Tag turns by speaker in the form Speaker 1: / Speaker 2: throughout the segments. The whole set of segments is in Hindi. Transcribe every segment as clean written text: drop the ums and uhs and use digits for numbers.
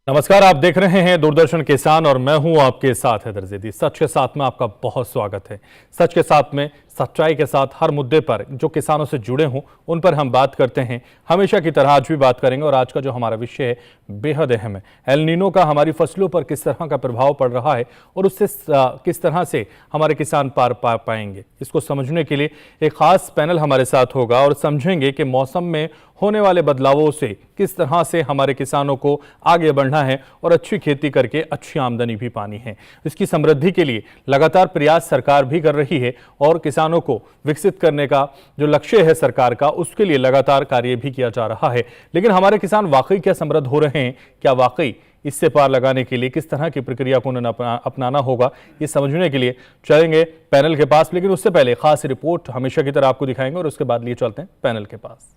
Speaker 1: नमस्कार, आप देख रहे हैं दूरदर्शन किसान और मैं हूं आपके साथ हैदर ज़ैदी। सच के साथ में आपका बहुत स्वागत है। सच के साथ में सच्चाई के साथ हर मुद्दे पर जो किसानों से जुड़े हों उन पर हम बात करते हैं। हमेशा की तरह आज भी बात करेंगे और आज का जो हमारा विषय है बेहद अहम है। एल नीनो का हमारी फसलों पर किस तरह का प्रभाव पड़ रहा है और उससे किस तरह से हमारे किसान पार पा पाएंगे, इसको समझने के लिए एक खास पैनल हमारे साथ होगा और समझेंगे कि मौसम में होने वाले बदलावों से किस तरह से हमारे किसानों को आगे बढ़ना है और अच्छी खेती करके अच्छी आमदनी भी पानी है। इसकी समृद्धि के लिए लगातार प्रयास सरकार भी कर रही है और किसानों को विकसित करने का जो लक्ष्य है सरकार का, उसके लिए लगातार कार्य भी किया जा रहा है। लेकिन हमारे किसान वाकई क्या समृद्ध हो रहे हैं? क्या वाकई इससे पार लगाने के लिए किस तरह की प्रक्रिया को उन्हें अपनाना होगा, ये समझने के लिए चलेंगे पैनल के पास। लेकिन उससे पहले खास रिपोर्ट हमेशा की तरह आपको दिखाएंगे और उसके बाद लिए चलते हैं पैनल के पास।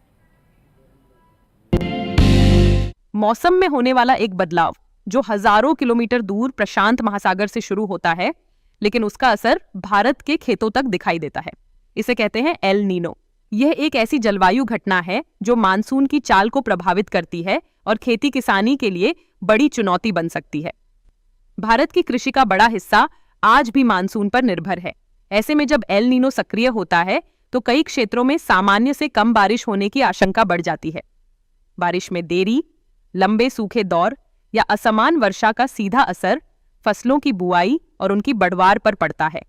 Speaker 2: मौसम में होने वाला एक बदलाव जो हजारों किलोमीटर दूर प्रशांत महासागर से शुरू होता है, लेकिन उसका असर भारत के खेतों तक दिखाई देता है। इसे कहते हैं एल नीनो। यह एक ऐसी जलवायु घटना है जो मानसून की चाल को प्रभावित करती है और खेती किसानी के लिए बड़ी चुनौती बन सकती है। भारत की कृषि का बड़ा हिस्सा आज भी मानसून पर निर्भर है। ऐसे में जब एल नीनो सक्रिय होता है तो कई क्षेत्रों में सामान्य से कम बारिश होने की आशंका बढ़ जाती है। बारिश में देरी, लंबे सूखे दौर या असमान वर्षा का सीधा असर फसलों की बुआई और उनकी बढ़वार पर पड़ता है।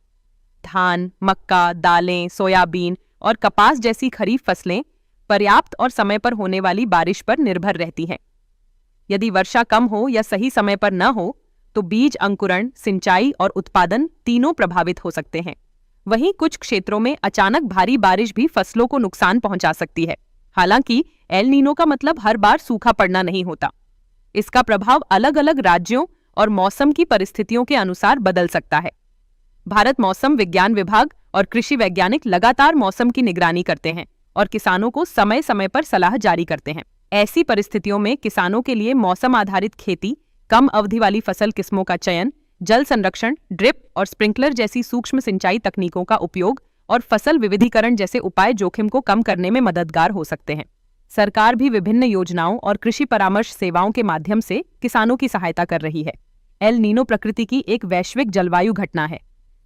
Speaker 2: धान, मक्का, दालें, सोयाबीन और कपास जैसी खरीफ फसलें पर्याप्त और समय पर होने वाली बारिश पर निर्भर रहती हैं। यदि वर्षा कम हो या सही समय पर न हो तो बीज अंकुरण, सिंचाई और उत्पादन तीनों प्रभावित हो सकते हैं। वहीं कुछ क्षेत्रों में अचानक भारी बारिश भी फसलों को नुकसान पहुंचा सकती है। हालांकि एल नीनो का मतलब हर बार सूखा पड़ना नहीं होता। इसका प्रभाव अलग अलग राज्यों और मौसम की परिस्थितियों के अनुसार बदल सकता है। भारत मौसम विज्ञान विभाग और कृषि वैज्ञानिक लगातार मौसम की निगरानी करते हैं और किसानों को समय समय पर सलाह जारी करते हैं। ऐसी परिस्थितियों में किसानों के लिए मौसम आधारित खेती, कम अवधि वाली फसल किस्मों का चयन, जल संरक्षण, ड्रिप और स्प्रिंकलर जैसी सूक्ष्म सिंचाई तकनीकों का उपयोग और फसल विविधीकरण जैसे उपाय जोखिम को कम करने में मददगार हो सकते हैं। सरकार भी विभिन्न योजनाओं और कृषि परामर्श सेवाओं के माध्यम से किसानों की सहायता कर रही है। एल नीनो प्रकृति की एक वैश्विक जलवायु घटना है,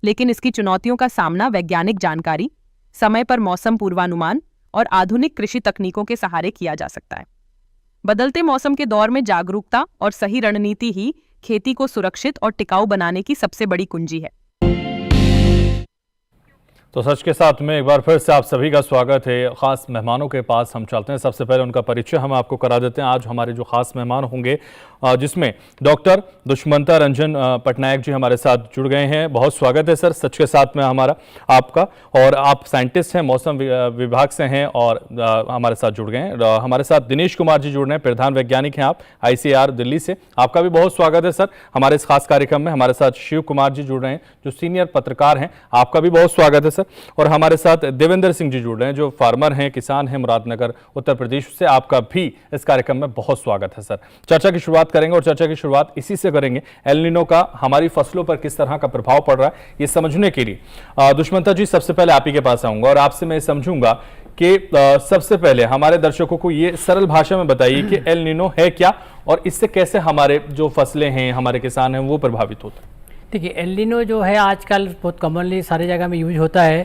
Speaker 2: लेकिन इसकी चुनौतियों का सामना वैज्ञानिक जानकारी, समय पर मौसम पूर्वानुमान और आधुनिक कृषि तकनीकों के सहारे किया जा सकता है। बदलते मौसम के दौर में जागरूकता और सही रणनीति ही खेती को सुरक्षित और टिकाऊ बनाने की सबसे बड़ी कुंजी है।
Speaker 1: तो सच के साथ में एक बार फिर से आप सभी का स्वागत है। खास मेहमानों के पास हम चलते हैं। सबसे पहले उनका परिचय हम आपको करा देते हैं। आज हमारे जो खास मेहमान होंगे जिसमें डॉक्टर दुष्मंता रंजन पटनायक जी हमारे साथ जुड़ गए हैं। बहुत स्वागत है सर सच के साथ में हमारा आपका। और आप साइंटिस्ट हैं, मौसम विभाग से हैं और हमारे साथ जुड़ गए हैं। हमारे साथ दिनेश कुमार जी जुड़ रहे हैं, प्रधान वैज्ञानिक हैं आप ICAR दिल्ली से। आपका भी बहुत स्वागत है सर हमारे इस खास कार्यक्रम में। हमारे साथ शिव कुमार जी जुड़ रहे हैं जो सीनियर पत्रकार हैं, आपका भी बहुत स्वागत है सर। और हमारे साथ देवेंद्र सिंह जी जुड़ रहे हैं जो फार्मर हैं, किसान हैं, मुरादनगर उत्तर प्रदेश से। आपका भी इस कार्यक्रम में बहुत स्वागत है सर। चर्चा की शुरुआत करेंगे और चर्चा की शुरुआत इसी से करेंगे। एल नीनो का हमारी फसलों पर किस तरह का प्रभाव पड़ रहा है ये समझने के लिए दुष्मंता जी सबसे पहले आप ही के पास आऊंगा और आपसे मैं समझूंगा कि सबसे पहले हमारे दर्शकों को ये सरल भाषा में बताइए कि एल नीनो है क्या और इससे कैसे हमारे जो फसलें हैं, हमारे किसान हैं, वो प्रभावित होते हैं।
Speaker 3: देखिए, एल नीनो जो है आजकल बहुत कॉमनली सारी जगह में यूज होता है।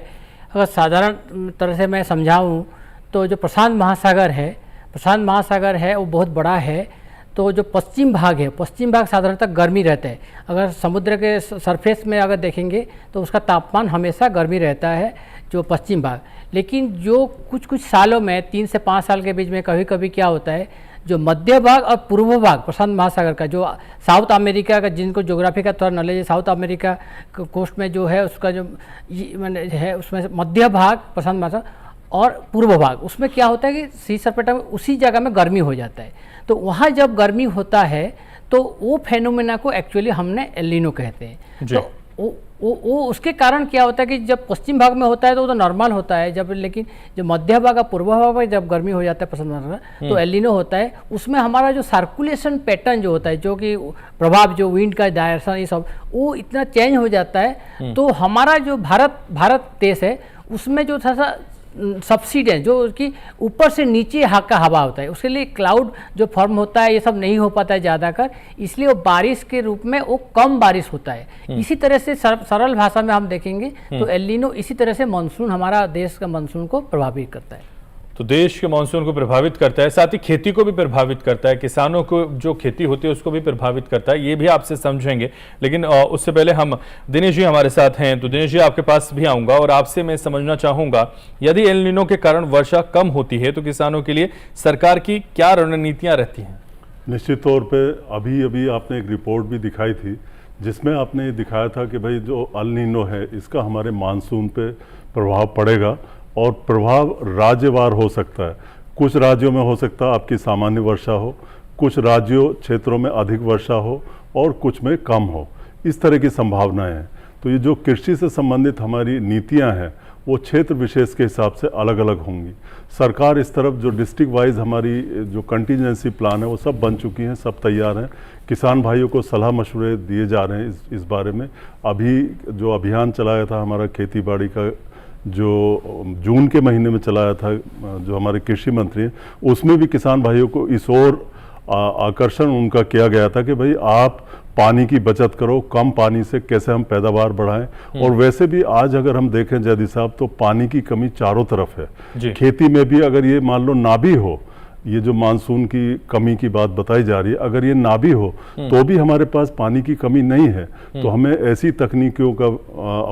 Speaker 3: अगर साधारण तरह से मैं समझाऊं तो जो प्रशांत महासागर है वो बहुत बड़ा है। तो जो पश्चिम भाग साधारणतः गर्मी रहता है। अगर समुद्र के सरफेस में अगर देखेंगे तो उसका तापमान हमेशा गर्मी रहता है जो पश्चिम भाग। लेकिन जो कुछ सालों में 3 से 5 साल के बीच में कभी कभी क्या होता है, जो मध्य भाग और पूर्व भाग प्रशांत महासागर का, जो साउथ अमेरिका का, जिनको ज्योग्राफी का थोड़ा नॉलेज है, साउथ अमेरिका कोस्ट में जो है उसका जो मैंने है उसमें मध्य भाग प्रशांत महासागर और पूर्व भाग, उसमें क्या होता है कि सी सरपेटा में उसी जगह में गर्मी हो जाता है। तो वहाँ जब गर्मी होता है तो वो फेनोमेना को एक्चुअली हमने एल नीनो कहते हैं। तो वो उसके कारण क्या होता है कि जब पश्चिम भाग में होता है तो वो तो नॉर्मल होता है, जब लेकिन जो मध्य भाग और पूर्व भाग में जब गर्मी हो जाता है पसंद तो एल नीनो होता है। उसमें हमारा जो सर्कुलेशन पैटर्न जो होता है, जो कि प्रभाव जो विंड का डायरेक्शन ये सब वो इतना चेंज हो जाता है। तो हमारा जो भारत देश है उसमें जो था सब्सिडेंस जो कि ऊपर से नीचे का हवा होता है, उसके लिए क्लाउड जो फॉर्म होता है ये सब नहीं हो पाता है ज़्यादातर, इसलिए वो बारिश के रूप में वो कम बारिश होता है। इसी तरह से सरल भाषा में हम देखेंगे तो एल नीनो इसी तरह से मानसून हमारा देश का मानसून को प्रभावित करता है।
Speaker 1: तो देश के मानसून को प्रभावित करता है, साथ ही खेती को भी प्रभावित करता है, किसानों को जो खेती होती है उसको भी प्रभावित करता है, ये भी आपसे समझेंगे। लेकिन उससे पहले हम दिनेश जी हमारे साथ हैं, तो दिनेश जी आपके पास भी आऊंगा और आपसे मैं समझना चाहूंगा, यदि एल नीनो के कारण वर्षा कम होती है तो किसानों के लिए सरकार की क्या रणनीतियां रहती हैं?
Speaker 4: निश्चित तौर पे अभी अभी आपने एक रिपोर्ट भी दिखाई थी जिसमें आपने दिखाया था कि भाई जो एल नीनो है इसका हमारे मानसून पे प्रभाव पड़ेगा और प्रभाव राज्यवार हो सकता है। कुछ राज्यों में हो सकता है आपकी सामान्य वर्षा हो, कुछ राज्यों क्षेत्रों में अधिक वर्षा हो और कुछ में कम हो, इस तरह की संभावनाएं हैं। तो ये जो कृषि से संबंधित हमारी नीतियां हैं वो क्षेत्र विशेष के हिसाब से अलग अलग होंगी। सरकार इस तरफ जो डिस्ट्रिक्ट वाइज हमारी जो कंटीजेंसी प्लान है वो सब बन चुकी हैं, सब तैयार हैं। किसान भाइयों को सलाह मशवरे दिए जा रहे हैं इस बारे में। अभी जो अभियान चलाया था हमारा खेती बाड़ी का, जो जून के महीने में चलाया था जो हमारे कृषि मंत्री हैं, उसमें भी किसान भाइयों को इस ओर आकर्षण उनका किया गया था कि भाई आप पानी की बचत करो, कम पानी से कैसे हम पैदावार बढ़ाएं। और वैसे भी आज अगर हम देखें जयदीप साहब तो पानी की कमी चारों तरफ है। खेती में भी अगर ये मान लो ना भी हो, ये जो मानसून की कमी की बात बताई जा रही है, अगर ये ना भी हो तो भी हमारे पास पानी की कमी नहीं है। तो हमें ऐसी तकनीकों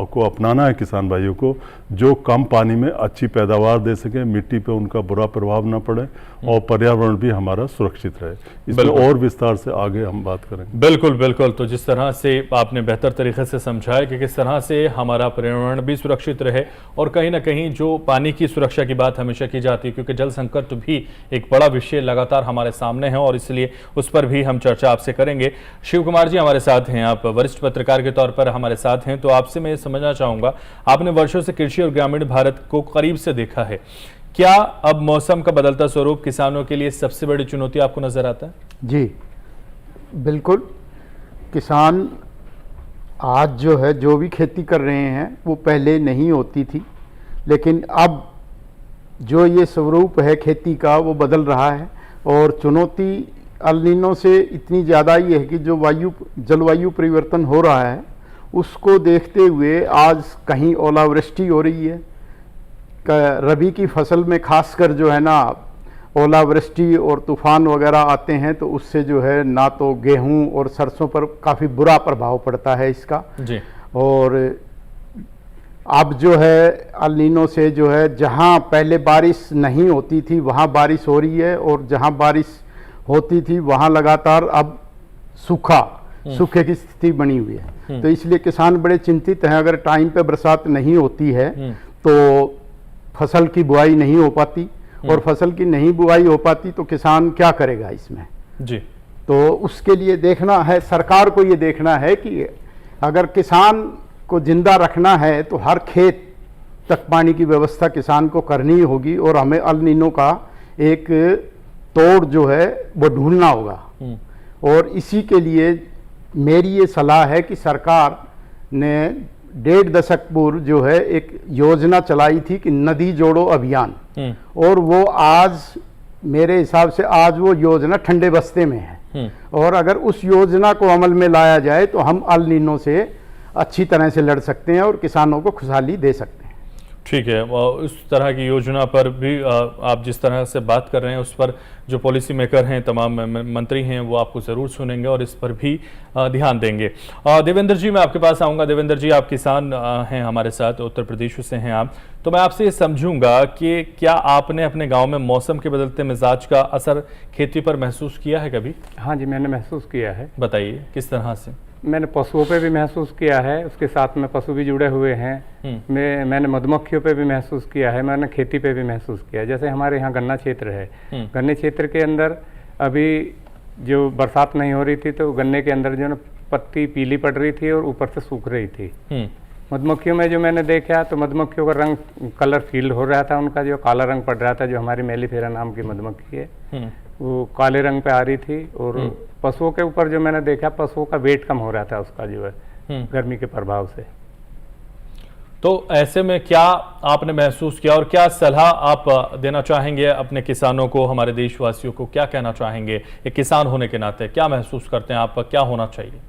Speaker 4: को अपनाना है किसान भाइयों को जो कम पानी में अच्छी पैदावार दे सके, मिट्टी पे उनका बुरा प्रभाव ना पड़े और पर्यावरण भी हमारा सुरक्षित रहे। इसमें और विस्तार से आगे हम बात करेंगे।
Speaker 1: बिल्कुल बिल्कुल। तो जिस तरह से आपने बेहतर तरीके से समझाया कि किस तरह से हमारा पर्यावरण भी सुरक्षित रहे और कहीं ना कहीं जो पानी की सुरक्षा की बात हमेशा की जाती है, क्योंकि जल संकट भी एक बड़ा विषय लगातार हमारे सामने है और इसलिए उस पर भी हम चर्चा आपसे करेंगे। शिव कुमार जी हमारे साथ हैं, आप वरिष्ठ पत्रकार के तौर पर हमारे साथ हैं, तो आपसे मैं समझना चाहूंगा, आपने वर्षों से कृषि और ग्रामीण भारत को करीब से देखा है, क्या अब मौसम का बदलता स्वरूप किसानों के लिए सबसे बड़ी चुनौती आपको नजर आता है?
Speaker 5: जी बिल्कुल। किसान आज जो है जो भी खेती कर रहे हैं वो पहले नहीं होती थी, लेकिन अब जो ये स्वरूप है खेती का वो बदल रहा है। और चुनौती एल नीनो से इतनी ज़्यादा ये है कि जो जलवायु परिवर्तन हो रहा है उसको देखते हुए आज कहीं ओलावृष्टि हो रही है, रबी की फसल में खासकर जो है ना ओलावृष्टि और तूफान वगैरह आते हैं तो उससे जो है ना तो गेहूं और सरसों पर काफ़ी बुरा प्रभाव पड़ता है इसका जी। और अब जो है एल नीनो से जो है जहां पहले बारिश नहीं होती थी वहां बारिश हो रही है और जहां बारिश होती थी वहां लगातार अब सूखे की स्थिति बनी हुई है। तो इसलिए किसान बड़े चिंतित हैं। अगर टाइम पे बरसात नहीं होती है तो फसल की बुआई नहीं हो पाती और फसल की नहीं बुआई हो पाती तो किसान क्या करेगा इसमें जी। तो उसके लिए देखना है, सरकार को ये देखना है कि अगर किसान को जिंदा रखना है तो हर खेत तक पानी की व्यवस्था किसान को करनी होगी और हमें एल नीनो का एक तोड़ जो है वो ढूंढना होगा। और इसी के लिए मेरी ये सलाह है कि सरकार ने 1.5 दशक पूर्व जो है एक योजना चलाई थी कि नदी जोड़ो अभियान, और वो आज मेरे हिसाब से आज वो योजना ठंडे बस्ते में है। और अगर उस योजना को अमल में लाया जाए तो हम एल नीनो से अच्छी तरह से लड़ सकते हैं और किसानों को खुशहाली दे सकते हैं।
Speaker 1: ठीक है, उस तरह की योजना पर भी आप जिस तरह से बात कर रहे हैं उस पर जो पॉलिसी मेकर हैं, तमाम मंत्री हैं, वो आपको ज़रूर सुनेंगे और इस पर भी ध्यान देंगे। देवेंद्र जी मैं आपके पास आऊँगा। देवेंद्र जी आप किसान हैं हमारे साथ, उत्तर प्रदेश से हैं आप, तो मैं आपसे ये समझूंगा कि क्या आपने अपने गाँव में मौसम के बदलते मिजाज का असर खेती पर महसूस किया है कभी?
Speaker 6: हाँ जी, मैंने महसूस किया है।
Speaker 1: बताइए किस तरह से?
Speaker 6: मैंने पशुओं पे भी महसूस किया है, उसके साथ में पशु भी जुड़े हुए हैं। मैंने मधुमक्खियों पे भी महसूस किया है, मैंने खेती पे भी महसूस किया है। जैसे हमारे यहाँ गन्ना क्षेत्र है, गन्ने क्षेत्र के अंदर अभी जो बरसात नहीं हो रही थी तो गन्ने के अंदर जो ना पत्ती पीली पड़ रही थी और ऊपर से सूख रही थी। मधुमक्खियों में जो मैंने देखा तो मधुमक्खियों का रंग कलर फील्ड हो रहा था, उनका जो काला रंग पड़ रहा था, जो हमारी मेलिफेरा नाम की मधुमक्खी है वो काले रंग पे आ रही थी। और पशुओं के ऊपर जो मैंने देखा, पशुओं का वेट कम हो रहा था उसका जो है गर्मी के प्रभाव से।
Speaker 1: तो ऐसे में क्या आपने महसूस किया और क्या सलाह आप देना चाहेंगे अपने किसानों को, हमारे देशवासियों को क्या कहना चाहेंगे? एक किसान होने के नाते क्या महसूस करते हैं आप, क्या होना चाहिए?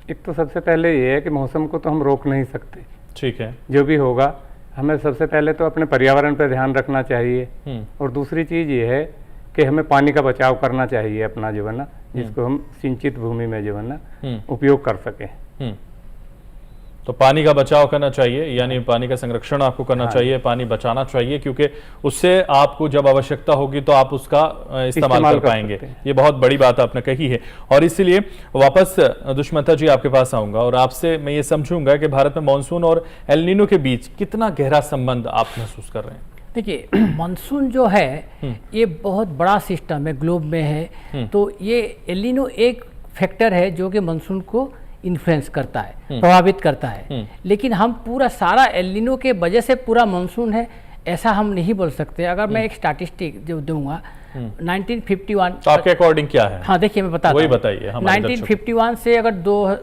Speaker 6: एक तो सबसे पहले ये है कि मौसम को तो हम रोक नहीं सकते,
Speaker 1: ठीक है।
Speaker 6: जो भी होगा हमें सबसे पहले तो अपने पर्यावरण पर ध्यान रखना चाहिए। और दूसरी चीज़ ये है कि हमें पानी का बचाव करना चाहिए अपना जो है ना, जिसको हम सिंचित भूमि में जो है ना उपयोग कर सकें।
Speaker 1: तो पानी का बचाव करना चाहिए, यानी पानी का संरक्षण आपको करना चाहिए, पानी बचाना चाहिए, क्योंकि उससे आपको जब आवश्यकता होगी तो आप उसका इस्तेमाल कर पाएंगे। ये बहुत बड़ी बात आपने कही है। और इसीलिए वापस दुष्मंता जी आपके पास आऊंगा और आपसे मैं ये समझूंगा कि भारत में मानसून और एल नीनो के बीच कितना गहरा संबंध आप महसूस कर रहे हैं?
Speaker 3: देखिए, मानसून जो है ये बहुत बड़ा सिस्टम है, ग्लोब में है। तो ये एल नीनो एक फैक्टर है जो कि मानसून को इन्फ्लुएंस करता है, प्रभावित करता है। लेकिन हम पूरा सारा एल नीनो के वजह से पूरा मानसून है ऐसा हम नहीं बोल सकते। अगर मैं एक स्टैटिस्टिक जो दूंगा 1951,
Speaker 1: तो आपके अकॉर्डिंग क्या है?
Speaker 3: हाँ देखिए मैं बताता हूँ,
Speaker 1: वही बताइए।
Speaker 3: 1951 से अगर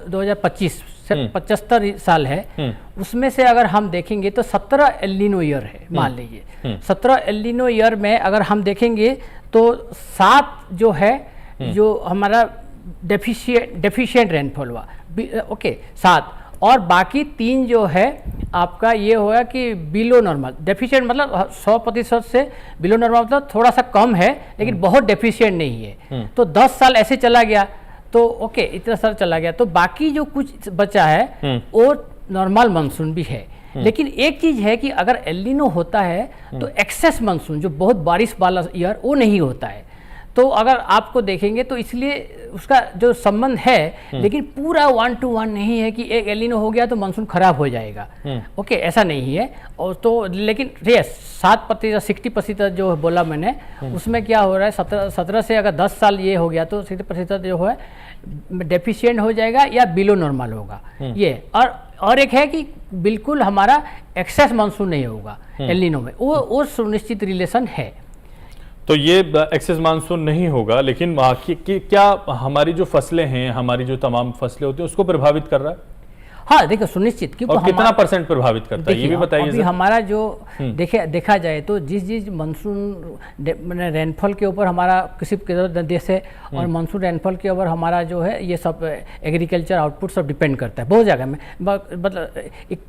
Speaker 3: 2025 से 75 साल है, उसमें से अगर हम देखेंगे तो 17 एल नीनो ईयर है। मान लीजिए 17 एल नीनो ईयर में अगर हम देखेंगे तो 7 जो है जो हमारा डेफिशिएंट रेनफॉल हुआ, ओके 7, और बाकी 3 जो है आपका ये होगा कि बिलो नॉर्मल। डेफिशिएंट मतलब 100% से बिलो नॉर्मल मतलब थोड़ा सा कम है लेकिन बहुत डेफिशिएंट नहीं है। तो 10 साल ऐसे चला गया तो ओके, इतना साल चला गया तो बाकी जो कुछ बचा है वो नॉर्मल मानसून भी है। लेकिन एक चीज है कि अगर एल नीनो होता है तो एक्सेस मानसून जो बहुत बारिश वाला ईयर वो नहीं होता है। तो अगर आपको देखेंगे तो इसलिए उसका जो संबंध है, लेकिन पूरा 1 to 1 नहीं है कि एक एल नीनो हो गया तो मानसून खराब हो जाएगा। ओके, ऐसा नहीं है। और तो लेकिन 7% 60% जो बोला मैंने, उसमें क्या हो रहा है 17 से अगर 10 साल ये हो गया तो 60% जो है डेफिशिएंट हो जाएगा या बिलो नॉर्मल होगा ये। और एक है कि बिल्कुल हमारा एक्सेस मानसून नहीं होगा एल नीनो में, वो सुनिश्चित रिलेशन है।
Speaker 1: तो ये एक्सेस मानसून नहीं होगा, लेकिन क्या हमारी जो फसलें हैं, हमारी जो तमाम फसलें होती हैं उसको प्रभावित कर रहा है?
Speaker 3: हाँ देखो सुनिश्चित, क्योंकि
Speaker 1: और कितना % प्रभावित करता है ये भी बताइए।
Speaker 3: अभी हमारा जो देखा जाए तो जिस मानसून रेनफॉल के ऊपर हमारा किसी देश है और मानसून रेनफॉल के ऊपर हमारा जो है ये सब एग्रीकल्चर आउटपुट सब डिपेंड करता है। बहुत जगह में मतलब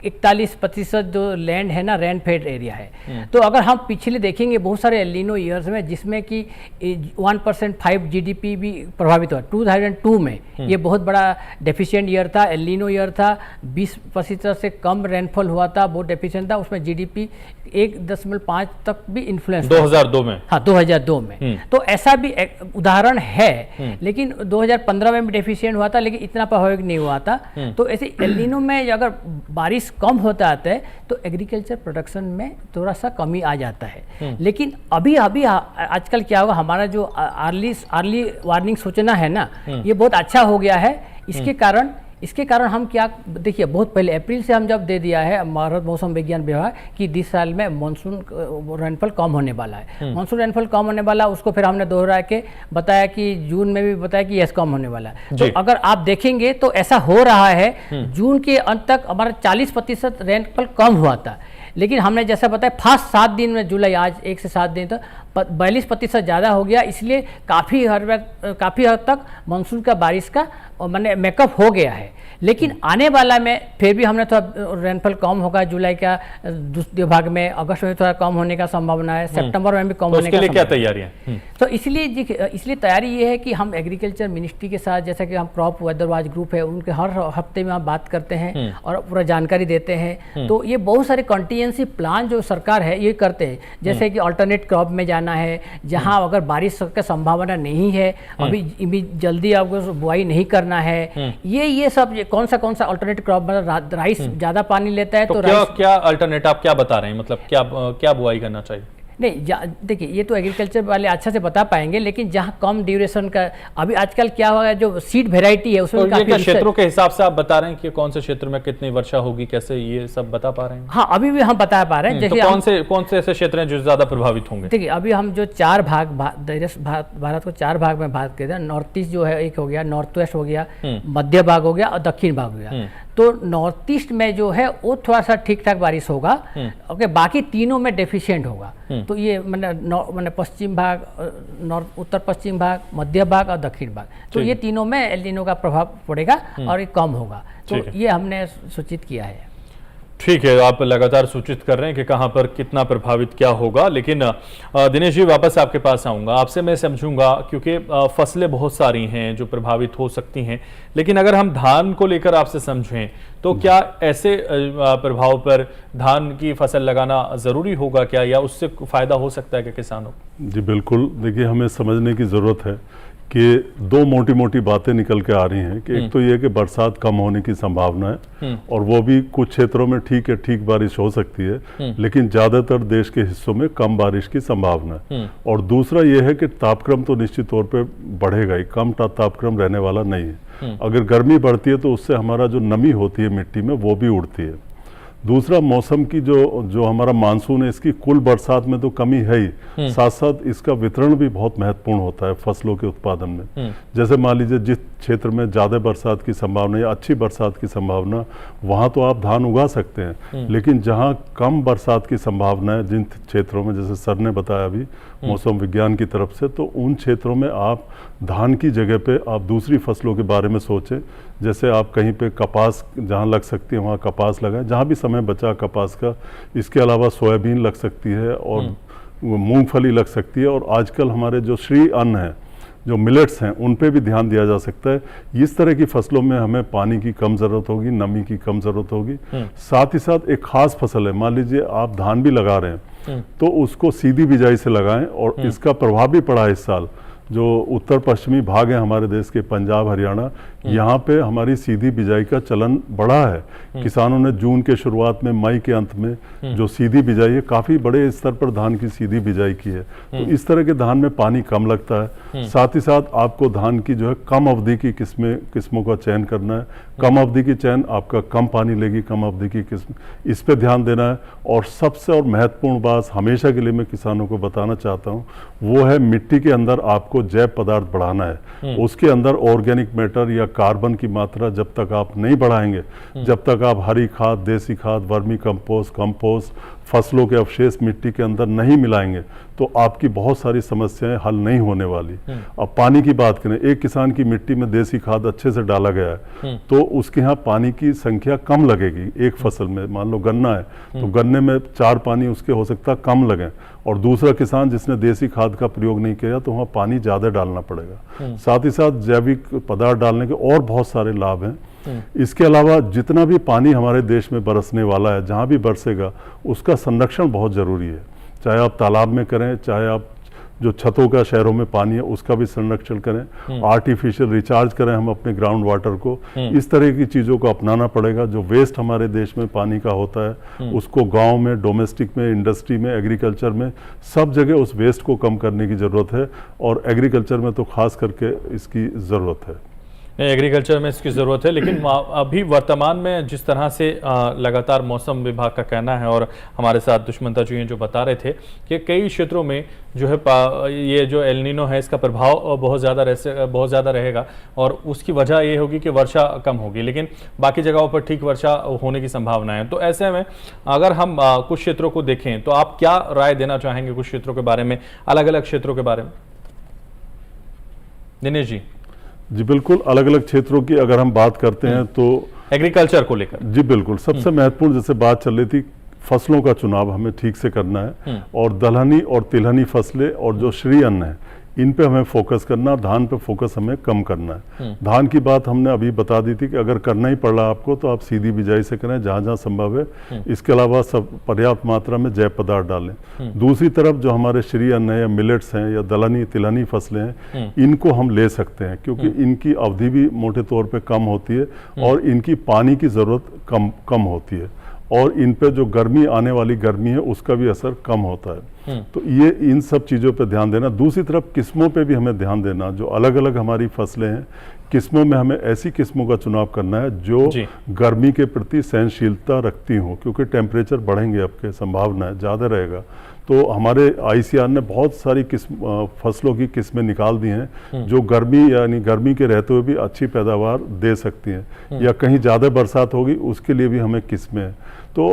Speaker 3: 41% जो लैंड है ना रेन फेड एरिया है। तो अगर हम पिछले देखेंगे बहुत सारे एल नीनो ईयर्स में जिसमें कि 1% 5 GDP भी प्रभावित हुआ। 2002 में ये बहुत बड़ा डेफिशिएंट ईयर था, एल नीनो ईयर था, 20% से कम रेनफॉल हुआ था, बहुत डेफिशिएंट था। उसमें GDP 1.5 तक भी इन्फ्लुएंस
Speaker 1: 2002 में।
Speaker 3: हाँ 2002 में। तो ऐसा भी एक उदाहरण है। लेकिन 2015 में भी डेफिशिएंट हुआ था लेकिन इतना प्रभावित नहीं हुआ था। तो ऐसे एल नीनो में अगर बारिश कम होता है तो एग्रीकल्चर प्रोडक्शन में थोड़ा सा कमी आ जाता है। लेकिन अभी आजकल क्या होगा, हमारा जो अर्ली वार्निंग सूचना है ना ये बहुत अच्छा हो गया है। इसके कारण हम क्या देखिए, बहुत पहले अप्रैल से हम जब दे दिया है भारत मौसम विज्ञान विभाग कि 20 साल में मानसून रेनफॉल कम होने वाला है। मानसून रेनफॉल कम होने वाला, उसको फिर हमने दोहरा के बताया कि जून में भी बताया कि यस कम होने वाला है। तो अगर आप देखेंगे तो ऐसा हो रहा है। जून के अंत तक हमारा 40% रेनफॉल कम हुआ था, लेकिन हमने जैसा बताया फर्स्ट 7 दिन में जुलाई आज 1 से 7 दिन तक 42% ज़्यादा हो गया। इसलिए काफ़ी हद तक मानसून का बारिश का मैंने मेकअप हो गया है। लेकिन आने वाला में फिर भी हमने थोड़ा रेनफॉल कम होगा जुलाई का दूसरे भाग में, अगस्त में थोड़ा कम होने का संभावना है, सितंबर में भी कम होने का संभावना है।
Speaker 1: क्या तैयारियां?
Speaker 3: तो इसलिए तैयारी ये है कि हम एग्रीकल्चर मिनिस्ट्री के साथ, जैसा कि हम क्रॉप वेदर वॉच ग्रुप है उनके हर हफ्ते में हम बात करते हैं और पूरा जानकारी देते हैं। तो ये बहुत सारे कॉन्टीजेंसी प्लान जो सरकार है ये करते हैं, जैसे कि अल्टरनेट क्रॉप में जाना है जहाँ अगर बारिश की संभावना नहीं है, अभी जल्दी आपको बुआई नहीं करना है। ये सब कौन सा अल्टरनेट क्रॉप, मतलब राइस ज्यादा पानी लेता है तो
Speaker 1: क्या अल्टरनेट आप क्या बता रहे हैं, मतलब क्या बुआई करना चाहिए?
Speaker 3: नहीं देखिए ये तो एग्रीकल्चर वाले अच्छा से बता पाएंगे, लेकिन जहाँ कम ड्यूरेशन का अभी आजकल क्या होगा जो सीड वेराइटी है उसमें काफी
Speaker 1: क्षेत्रों के हिसाब से आप बता रहे हैं कि कौन से क्षेत्र में कितनी वर्षा होगी, कैसे ये सब बता पा रहे हैं?
Speaker 3: हाँ अभी भी हम बता पा रहे हैं।
Speaker 1: जैसे कौन से ऐसे क्षेत्र हैं जो ज्यादा प्रभावित होंगे?
Speaker 3: देखिए अभी हम जो 4 भाग भारत को 4 भाग में भाग करते हैं। नॉर्थ ईस्ट जो है एक हो गया, नॉर्थ वेस्ट हो गया, मध्य भाग हो गया और दक्षिण भाग हो गया। तो तो नॉर्थ ईस्ट में जो है वो थोड़ा सा ठीक ठाक बारिश होगा, ओके, बाकी तीनों में डेफिशिएंट होगा। तो ये मैंने पश्चिम भाग, नॉर्थ उत्तर पश्चिम भाग, मध्य भाग और दक्षिण भाग, तो ये तीनों में एल नीनो का प्रभाव पड़ेगा और ये कम होगा। तो ये हमने सूचित किया है।
Speaker 1: ठीक है, आप लगातार सूचित कर रहे हैं कि कहां पर कितना प्रभावित क्या होगा। लेकिन दिनेश जी, वापस आपके पास आऊंगा, आपसे मैं समझूंगा, क्योंकि फसलें बहुत सारी हैं जो प्रभावित हो सकती हैं, लेकिन अगर हम धान को लेकर आपसे समझें तो क्या ऐसे प्रभाव पर धान की फसल लगाना जरूरी होगा क्या, या उससे फायदा हो सकता है कि किसानों को?
Speaker 4: जी बिल्कुल, देखिए हमें समझने की ज़रूरत है कि दो मोटी मोटी बातें निकल के आ रही हैं कि एक तो ये कि बरसात कम होने की संभावना है, और वो भी कुछ क्षेत्रों में ठीक बारिश हो सकती है, लेकिन ज़्यादातर देश के हिस्सों में कम बारिश की संभावना है। और दूसरा ये है कि तापक्रम तो निश्चित तौर पे बढ़ेगा ही, कम तापक्रम रहने वाला नहीं है। अगर गर्मी बढ़ती है तो उससे हमारा जो नमी होती है मिट्टी में वो भी उड़ती है। दूसरा, मौसम की जो हमारा मानसून है, इसकी कुल बरसात में तो कमी है ही, साथ साथ इसका वितरण भी बहुत महत्वपूर्ण होता है फसलों के उत्पादन में। जैसे मान लीजिए जिस क्षेत्र में ज़्यादा बरसात की संभावना या अच्छी बरसात की संभावना, वहाँ तो आप धान उगा सकते हैं, लेकिन जहाँ कम बरसात की संभावना है, जिन क्षेत्रों में, जैसे सर ने बताया अभी मौसम विज्ञान की तरफ से, तो उन क्षेत्रों में आप धान की जगह पे आप दूसरी फसलों के बारे में सोचें। जैसे आप कहीं पे कपास जहाँ लग सकती है वहाँ कपास लगाएं, जहाँ भी समय बचा कपास का। इसके अलावा सोयाबीन लग सकती है और मूंगफली लग सकती है, और आजकल हमारे जो श्री अन्न है, जो मिलेट्स हैं, उन पे भी ध्यान दिया जा सकता है। इस तरह की फसलों में हमें पानी की कम ज़रूरत होगी, नमी की कम ज़रूरत होगी। साथ ही साथ एक खास फसल है, मान लीजिए आप धान भी लगा रहे हैं तो उसको सीधी बिजाई से लगाएं, और इसका प्रभाव भी पड़ा है इस साल। जो उत्तर पश्चिमी भाग है हमारे देश के, पंजाब, हरियाणा, यहाँ पे हमारी सीधी बिजाई का चलन बढ़ा है। किसानों ने जून के शुरुआत में, मई के अंत में जो सीधी बिजाई है, काफ़ी बड़े स्तर पर धान की सीधी बिजाई की है। तो इस तरह के धान में पानी कम लगता है। साथ ही साथ आपको धान की जो है कम अवधि की किस्मों का चयन करना है। कम अवधि की चयन आपका कम पानी लेगी, कम अवधि की किस्म, इस पे ध्यान देना है। और सबसे और महत्वपूर्ण बात हमेशा के लिए मैं किसानों को बताना चाहता हूँ, वो है मिट्टी के अंदर आपको जैव पदार्थ बढ़ाना है। उसके अंदर ऑर्गेनिक मैटर या कार्बन की मात्रा जब तक आप नहीं बढ़ाएंगे, जब तक आप हरी खाद, देसी खाद, वर्मी कंपोस्ट, फसलों के अवशेष मिट्टी के अंदर नहीं मिलाएंगे, तो आपकी बहुत सारी समस्याएं हल नहीं होने वाली। अब पानी की बात करें, एक किसान की मिट्टी में देसी खाद अच्छे से डाला गया है तो उसके यहाँ पानी की संख्या कम लगेगी। एक फसल में मान लो गन्ना है तो गन्ने में 4 पानी उसके हो सकता है कम लगे, और दूसरा किसान जिसने देसी खाद का प्रयोग नहीं किया तो वहाँ पानी ज़्यादा डालना पड़ेगा। साथ ही साथ जैविक पदार्थ डालने के और बहुत सारे लाभ हैं। इसके अलावा जितना भी पानी हमारे देश में बरसने वाला है, जहाँ भी बरसेगा, उसका संरक्षण बहुत ज़रूरी है। चाहे आप तालाब में करें, चाहे आप जो छतों का शहरों में पानी है उसका भी संरक्षण करें, आर्टिफिशियल रिचार्ज करें हम अपने ग्राउंड वाटर को। इस तरह की चीज़ों को अपनाना पड़ेगा। जो वेस्ट हमारे देश में पानी का होता है उसको गांव में, डोमेस्टिक में, इंडस्ट्री में, एग्रीकल्चर में, सब जगह उस वेस्ट को कम करने की ज़रूरत है, और एग्रीकल्चर में तो खास करके इसकी ज़रूरत है।
Speaker 1: एग्रीकल्चर में इसकी ज़रूरत है, लेकिन अभी वर्तमान में जिस तरह से लगातार मौसम विभाग का कहना है, और हमारे साथ दुष्मंता जी जो बता रहे थे कि कई क्षेत्रों में जो है ये जो एल नीनो है इसका प्रभाव बहुत ज़्यादा रहेगा, और उसकी वजह ये होगी कि वर्षा कम होगी, लेकिन बाकी जगहों पर ठीक वर्षा होने की संभावना है। तो ऐसे में अगर हम कुछ क्षेत्रों को देखें तो आप क्या राय देना चाहेंगे कुछ क्षेत्रों के बारे में, अलग अलग क्षेत्रों के बारे में? दिनेश जी।
Speaker 4: जी बिल्कुल, अलग अलग क्षेत्रों की अगर हम बात करते हैं तो
Speaker 1: एग्रीकल्चर को लेकर,
Speaker 4: जी बिल्कुल, सबसे महत्वपूर्ण जैसे बात चल रही थी, फसलों का चुनाव हमें ठीक से करना है, और दलहनी और तिलहनी फसलें और जो श्री अन्न है इन पे हमें फोकस करना, धान पे फोकस हमें कम करना है। धान की बात हमने अभी बता दी थी कि अगर करना ही पड़ रहा आपको तो आप सीधी बिजाई से करें जहाँ जहाँ संभव है। इसके अलावा सब पर्याप्त मात्रा में जैव पदार्थ डालें। दूसरी तरफ जो हमारे श्री अन्न है या मिलेट्स हैं या दलहनी तिलहनी फसलें हैं, इनको हम ले सकते हैं क्योंकि इनकी अवधि भी मोटे तौर पर कम होती है और इनकी पानी की ज़रूरत कम होती है, और इन पे जो गर्मी आने वाली गर्मी है उसका भी असर कम होता है। तो ये इन सब चीज़ों पे ध्यान देना। दूसरी तरफ किस्मों पे भी हमें ध्यान देना। जो अलग अलग हमारी फसलें हैं, किस्मों में हमें ऐसी किस्मों का चुनाव करना है जो
Speaker 1: जी।
Speaker 4: गर्मी के प्रति सहनशीलता रखती हो, क्योंकि टेम्परेचर बढ़ेंगे, आपके संभावना है ज़्यादा रहेगा। तो हमारे ICAR ने बहुत सारी फसलों की किस्में निकाल दी हैं जो गर्मी यानी गर्मी के रहते हुए भी अच्छी पैदावार दे सकती हैं, या कहीं ज़्यादा बरसात होगी उसके लिए भी हमें किस्में हैं। तो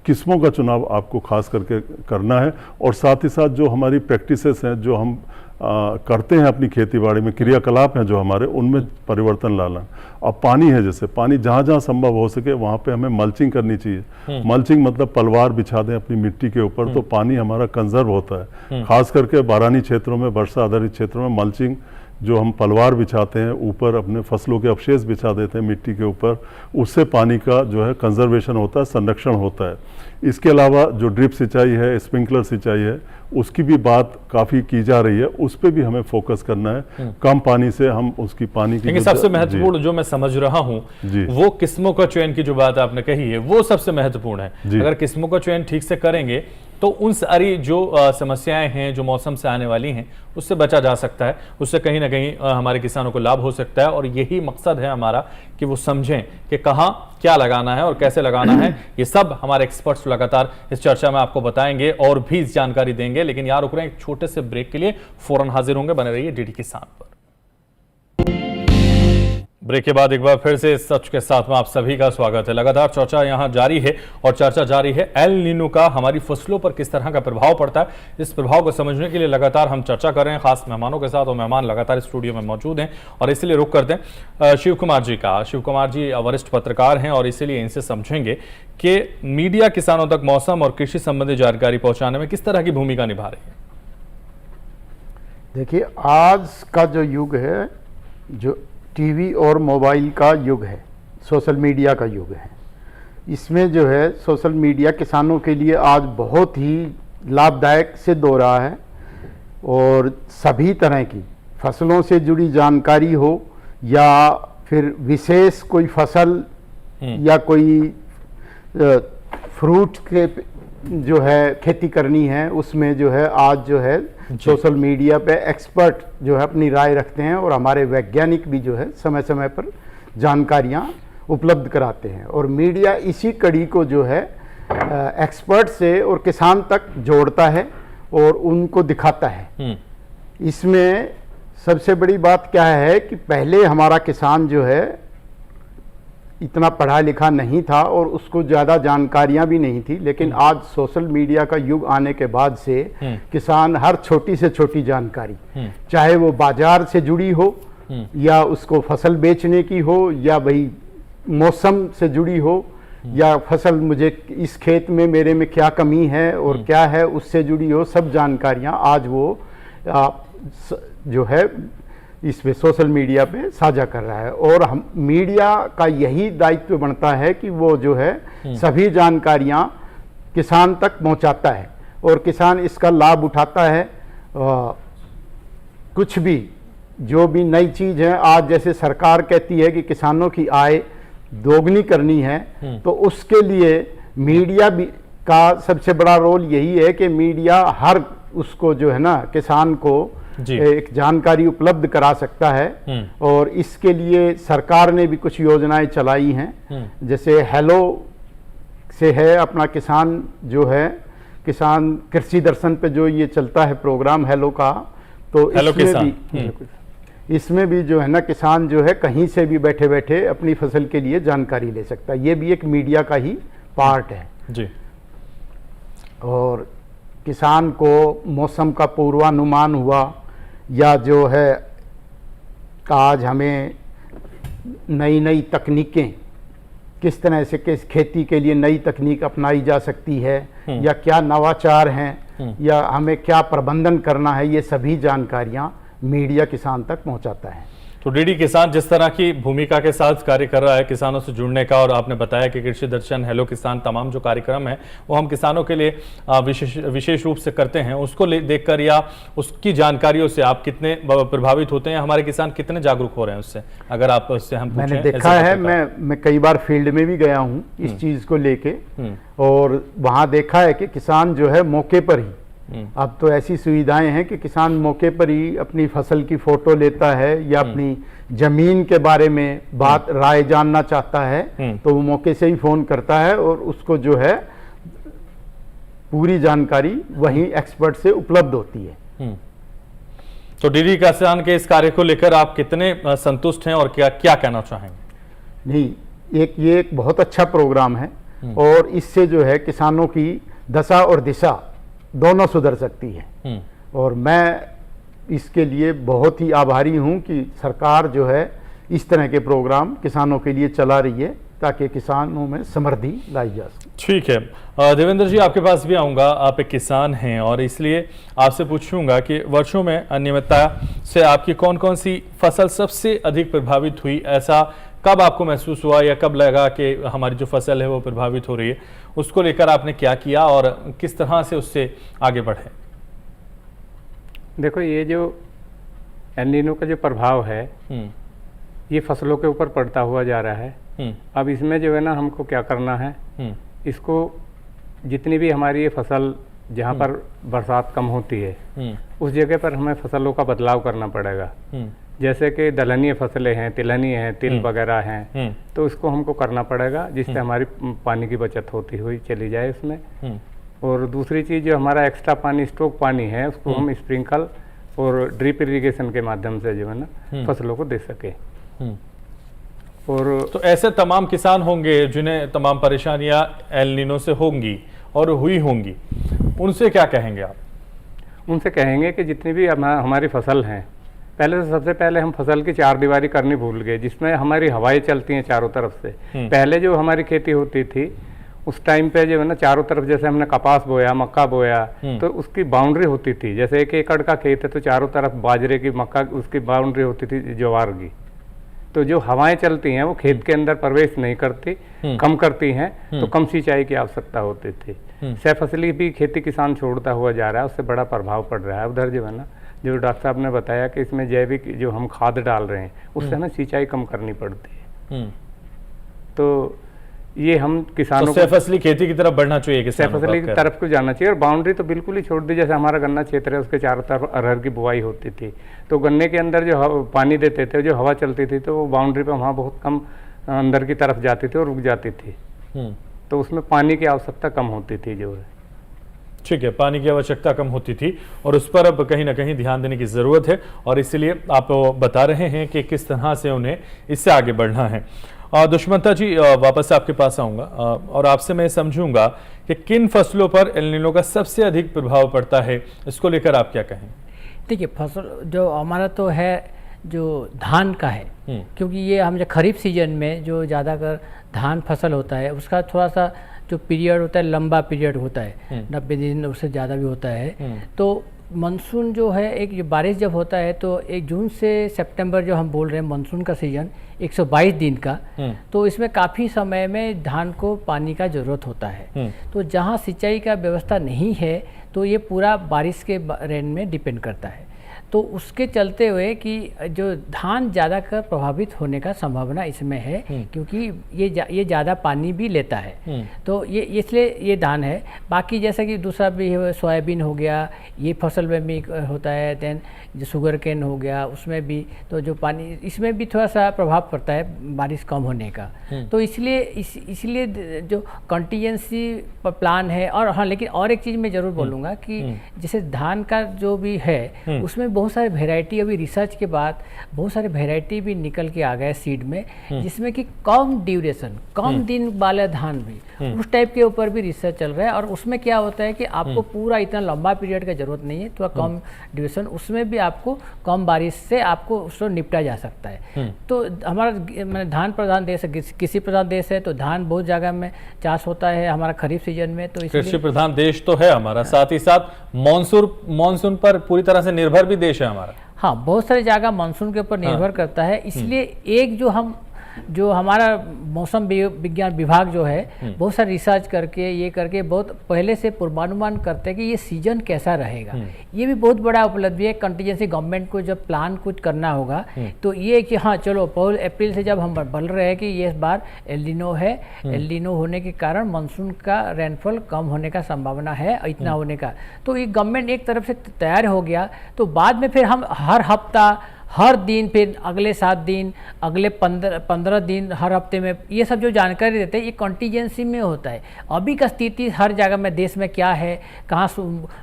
Speaker 4: किस्मों का चुनाव आपको खास करके करना है, और साथ ही साथ जो हमारी प्रैक्टिसेस हैं, जो हम करते हैं अपनी खेतीबाड़ी में, क्रियाकलाप हैं जो हमारे, उनमें परिवर्तन लाना। अब पानी है, जैसे पानी जहाँ जहाँ संभव हो सके वहाँ पे हमें मल्चिंग करनी चाहिए। मल्चिंग मतलब पलवार बिछा दें अपनी मिट्टी के ऊपर, तो पानी हमारा कंजर्व होता है। खास करके बारानी क्षेत्रों में, वर्षा आधारित क्षेत्रों में मल्चिंग जो हम पलवार बिछाते हैं, ऊपर अपने फसलों के अवशेष बिछा देते हैं मिट्टी के ऊपर, उससे पानी का जो है कंजर्वेशन होता है, संरक्षण होता है। इसके अलावा जो ड्रिप सिंचाई है, स्प्रिंकलर सिंचाई है, उसकी भी बात काफ़ी की जा रही है, उस पर भी हमें फोकस करना है। कम पानी से हम उसकी पानी की
Speaker 1: लेकिन सबसे महत्वपूर्ण जो मैं समझ रहा हूँ वो किस्मों का चयन की जो बात आपने कही है वो सबसे महत्वपूर्ण है। अगर किस्मों का चयन ठीक से करेंगे तो उन सारी जो समस्याएं हैं जो मौसम से आने वाली हैं उससे बचा जा सकता है, उससे कहीं ना कहीं हमारे किसानों को लाभ हो सकता है। और यही मकसद है हमारा कि वो समझें कि कहाँ क्या लगाना है और कैसे लगाना है। ये सब हमारे एक्सपर्ट्स लगातार इस चर्चा में आपको बताएंगे और भी जानकारी देंगे। लेकिन यार रुक रहे हैं एक छोटे से ब्रेक के लिए, फौरन हाजिर होंगे, बने रहिए डीडी किसान पर। ब्रेक के बाद एक बार फिर से सच के साथ में आप सभी का स्वागत है। लगातार चर्चा यहां जारी है और चर्चा जारी है एल नीनो का हमारी फसलों पर किस तरह का प्रभाव पड़ता है। इस प्रभाव को समझने के लिए लगातार हम चर्चा कर रहे हैं खास मेहमानों के साथ, और मेहमान लगातार स्टूडियो में मौजूद हैं और इसलिए रुक करते हैं शिव कुमार जी का। शिव कुमार जी वरिष्ठ पत्रकार हैं और इसीलिए इनसे समझेंगे कि मीडिया किसानों तक मौसम और कृषि संबंधी जानकारी पहुंचाने में किस तरह की भूमिका निभा रही है।
Speaker 5: देखिए, आज का जो युग है, जो टीवी और मोबाइल का युग है, सोशल मीडिया का युग है, इसमें जो है सोशल मीडिया किसानों के लिए आज बहुत ही लाभदायक सिद्ध हो रहा है। और सभी तरह की फसलों से जुड़ी जानकारी हो या फिर विशेष कोई फसल या कोई फ्रूट के जो है खेती करनी है, उसमें जो है आज जो है सोशल मीडिया पे एक्सपर्ट जो है अपनी राय रखते हैं, और हमारे वैज्ञानिक भी जो है समय समय पर जानकारियां उपलब्ध कराते हैं। और मीडिया इसी कड़ी को जो है एक्सपर्ट से और किसान तक जोड़ता है और उनको दिखाता है। इसमें सबसे बड़ी बात क्या है कि पहले हमारा किसान जो है इतना पढ़ा लिखा नहीं था और उसको ज़्यादा जानकारियां भी नहीं थी, लेकिन आज सोशल मीडिया का युग आने के बाद से किसान हर छोटी से छोटी जानकारी, चाहे वो बाजार से जुड़ी हो या उसको फसल बेचने की हो या भाई मौसम से जुड़ी हो, या फसल मुझे इस खेत में मेरे में क्या कमी है और क्या है उससे जुड़ी हो, सब जानकारियां आज वो जो है इस पे सोशल मीडिया पे साझा कर रहा है। और हम मीडिया का यही दायित्व बनता है कि वो जो है सभी जानकारियां किसान तक पहुंचाता है और किसान इसका लाभ उठाता है। कुछ भी जो भी नई चीज़ है, आज जैसे सरकार कहती है कि किसानों की आय दोगुनी करनी है, तो उसके लिए मीडिया भी का सबसे बड़ा रोल यही है कि मीडिया हर उसको जो है ना किसान को एक जानकारी उपलब्ध करा सकता है। और इसके लिए सरकार ने भी कुछ योजनाएं चलाई हैं, जैसे हेलो से है अपना किसान जो है किसान कृषि दर्शन पे जो ये चलता है प्रोग्राम हेलो का, तो इसमें भी जो है ना किसान जो है कहीं से भी बैठे बैठे अपनी फसल के लिए जानकारी ले सकता है। ये भी एक मीडिया का ही पार्ट है
Speaker 1: जी।
Speaker 5: और किसान को मौसम का पूर्वानुमान हुआ या जो है आज हमें नई नई तकनीकें किस तरह से किस खेती के लिए नई तकनीक अपनाई जा सकती है या क्या नवाचार हैं या हमें क्या प्रबंधन करना है, ये सभी जानकारियां मीडिया किसान तक पहुंचाता है।
Speaker 1: तो डीडी किसान जिस तरह की भूमिका के साथ कार्य कर रहा है किसानों से जुड़ने का, और आपने बताया कि कृषि दर्शन, हेलो किसान, तमाम जो कार्यक्रम है वो हम किसानों के लिए विशेष रूप से करते हैं, उसको देखकर या उसकी जानकारियों से आप कितने प्रभावित होते हैं, हमारे किसान कितने जागरूक हो रहे हैं उससे, अगर आप उससे हम पूछें।
Speaker 5: मैंने देखा है, मैं कई बार फील्ड में भी गया हूँ इस चीज़ को लेके, और वहाँ देखा है कि किसान जो है मौके पर ही अब तो ऐसी सुविधाएं हैं कि किसान मौके पर ही अपनी फसल की फोटो लेता है या अपनी जमीन के बारे में बात राय जानना चाहता है तो वो मौके से ही फोन करता है और उसको जो है पूरी जानकारी वहीं एक्सपर्ट से उपलब्ध होती है।
Speaker 1: तो डीडी किसान के इस कार्य को लेकर आप कितने संतुष्ट हैं और क्या क्या कहना चाहेंगे?
Speaker 5: नहीं, ये एक बहुत अच्छा प्रोग्राम है और इससे जो है किसानों की दशा और दिशा दोनों सुधर सकती है और मैं इसके लिए बहुत ही आभारी हूं कि सरकार जो है इस तरह के प्रोग्राम किसानों के लिए चला रही है ताकि किसानों में समृद्धि लाई जा सके।
Speaker 1: ठीक है देवेंद्र जी, आपके पास भी आऊँगा। आप एक किसान हैं और इसलिए आपसे पूछूंगा कि वर्षों में अनियमितता से आपकी कौन कौन सी फसल सबसे अधिक प्रभावित हुई? ऐसा कब आपको महसूस हुआ या कब लगा कि हमारी जो फसल है वो प्रभावित हो रही है? उसको लेकर आपने क्या किया और किस तरह से उससे आगे बढ़े?
Speaker 6: देखो, ये जो एल नीनो का जो प्रभाव है ये फसलों के ऊपर पड़ता हुआ जा रहा है। अब इसमें जो है ना हमको क्या करना है, इसको जितनी भी हमारी ये फसल जहाँ पर बरसात कम होती है उस जगह पर हमें फसलों का बदलाव करना पड़ेगा। जैसे कि दलहनीय फसलें हैं, तिलहनी हैं, तिल वगैरह हैं, तो इसको हमको करना पड़ेगा जिससे हमारी पानी की बचत होती हुई चली जाए उसमें। और दूसरी चीज़ जो हमारा एक्स्ट्रा पानी, स्टॉक पानी है, उसको हम स्प्रिंकल और ड्रिप इरिगेशन के माध्यम से जो है ना फसलों को दे सके। और
Speaker 1: तो ऐसे तमाम किसान होंगे जिन्हें तमाम परेशानियां एल नीनो से होंगी और हुई होंगी, उनसे क्या कहेंगे आप?
Speaker 6: उनसे कहेंगे कि जितनी भी हमारी फसल हैं, पहले तो सबसे पहले हम फसल की चार दीवारी करनी भूल गए जिसमें हमारी हवाएं चलती हैं चारों तरफ से। पहले जो हमारी खेती होती थी उस टाइम पे जो है ना चारों तरफ, जैसे हमने कपास बोया, मक्का बोया, तो उसकी बाउंड्री होती थी। जैसे 1 एकड़ का खेत है तो चारों तरफ बाजरे की, मक्का, उसकी बाउंड्री होती थी ज्वार की। तो जो हवाएं चलती हैं वो खेत के अंदर प्रवेश नहीं करती, कम करती हैं, तो कम सिंचाई की आवश्यकता होती थी। सहफसली भी खेती किसान छोड़ता हुआ जा रहा है, उससे बड़ा प्रभाव पड़ रहा है। उधर जो है ना, जो डॉक्टर साहब ने बताया कि इसमें जैविक जो हम खाद डाल रहे हैं उससे हमें सिंचाई कम करनी पड़ती है। तो ये हम किसानों
Speaker 1: तो सहफसली खेती की तरफ बढ़ना चाहिए,
Speaker 6: सहफसली की तरफ को जाना चाहिए। और बाउंड्री तो बिल्कुल ही छोड़ दी। जैसे हमारा गन्ना क्षेत्र है उसके चारों तरफ अरहर की बुआई होती थी, तो गन्ने के अंदर जो पानी देते थे, जो हवा चलती थी, तो वो बाउंड्री पे वहाँ बहुत कम अंदर की तरफ जाती थी और रुक जाती थी। तो उसमें पानी की आवश्यकता कम होती थी जो है।
Speaker 1: ठीक है, पानी की आवश्यकता कम होती थी और उस पर अब कहीं ना कहीं ध्यान देने की ज़रूरत है और इसलिए आप बता रहे हैं कि किस तरह से उन्हें इससे आगे बढ़ना है। दुष्मंता जी, वापस आपके पास आऊँगा और आपसे मैं समझूंगा कि किन फसलों पर एल नीनो का सबसे अधिक प्रभाव पड़ता है, इसको लेकर आप क्या कहें?
Speaker 3: देखिए, फसल जो हमारा तो है जो धान का है, क्योंकि ये हम जो खरीफ सीजन में जो ज़्यादातर धान फसल होता है उसका थोड़ा सा जो पीरियड होता है लंबा पीरियड होता है, 90 दिन उससे ज़्यादा भी होता है। तो मानसून जो है, एक बारिश जब होता है तो 1 जून से सितंबर जो हम बोल रहे हैं मानसून का सीजन 122 दिन का, तो इसमें काफ़ी समय में धान को पानी का ज़रूरत होता है। तो जहाँ सिंचाई का व्यवस्था नहीं है तो ये पूरा बारिश के रेन में डिपेंड करता है। तो उसके चलते हुए कि जो धान ज़्यादा कर प्रभावित होने का संभावना इसमें है, क्योंकि ये ज़्यादा पानी भी लेता है। तो ये इसलिए ये धान है। बाकी जैसा कि दूसरा भी है, सोयाबीन हो गया, ये फसल में भी होता है। देन जो शुगर केन हो गया, उसमें भी तो जो पानी, इसमें भी थोड़ा सा प्रभाव पड़ता है बारिश कम होने का। तो इसलिए जो कंटीजेंसी प्लान है। और हाँ, लेकिन और एक चीज़ मैं ज़रूर बोलूँगा कि जैसे धान का जो भी है उसमें बहुत सारे वेराइटी, अभी रिसर्च के बाद बहुत सारे वेराइटी भी निकल के आ गए सीड में, जिसमें कि कम ड्यूरेशन, कम दिन वाले धान भी, उस टाइप के ऊपर भी रिसर्च चल रहा है। और उसमें क्या होता है कि आपको पूरा इतना लंबा पीरियड का जरूरत नहीं है, थोड़ा कम ड्यूरेशन, उसमें भी आपको कम बारिश से आपको उसको निपटा जा सकता है। तो हमारा धान प्रधान देश है, कृषि प्रधान देश है, तो धान बहुत जगह में चाष होता है हमारा खरीफ सीजन में। तो
Speaker 1: कृषि प्रधान देश तो है हमारा, साथ ही साथ मानसून पर पूरी तरह से निर्भर भी देश है हमारा।
Speaker 3: हाँ, बहुत सारी जगह मानसून के ऊपर निर्भर करता है। इसलिए एक जो हम जो हमारा मौसम विज्ञान विभाग जो है बहुत सारा रिसर्च करके ये करके बहुत पहले से पूर्वानुमान करते हैं कि ये सीजन कैसा रहेगा। ये भी बहुत बड़ा उपलब्धि है। कंटीजेंसी गवर्नमेंट को जब प्लान कुछ करना होगा तो ये कि हाँ चलो 1 अप्रैल से जब हम बोल रहे हैं कि ये बार एल नीनो है, एल नीनो होने के कारण मानसून का रेनफॉल कम होने का संभावना है इतना होने का, तो ये गवर्नमेंट एक तरफ से तैयार हो गया। तो बाद में फिर हम हर हफ्ता हर दिन फिर अगले 7 दिन अगले 15 दिन हर हफ्ते में ये सब जो जानकारी देते हैं ये कॉन्टीजेंसी में होता है। अभी का स्थिति हर जगह में देश में क्या है, कहाँ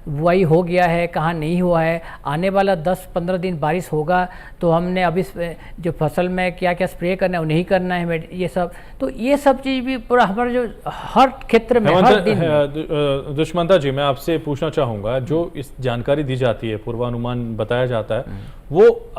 Speaker 3: बुआई हो गया है, कहाँ नहीं हुआ है, आने वाला 10-15 दिन बारिश होगा तो हमने अभी जो फसल में क्या क्या स्प्रे करना है वो नहीं करना है, ये सब। तो ये सब चीज़ भी पूरा हमारे जो हर क्षेत्र में हर दिन।
Speaker 1: दुष्मंता जी, मैं आपसे पूछना चाहूँगा, जो इस जानकारी दी जाती है, पूर्वानुमान बताया जाता है, वो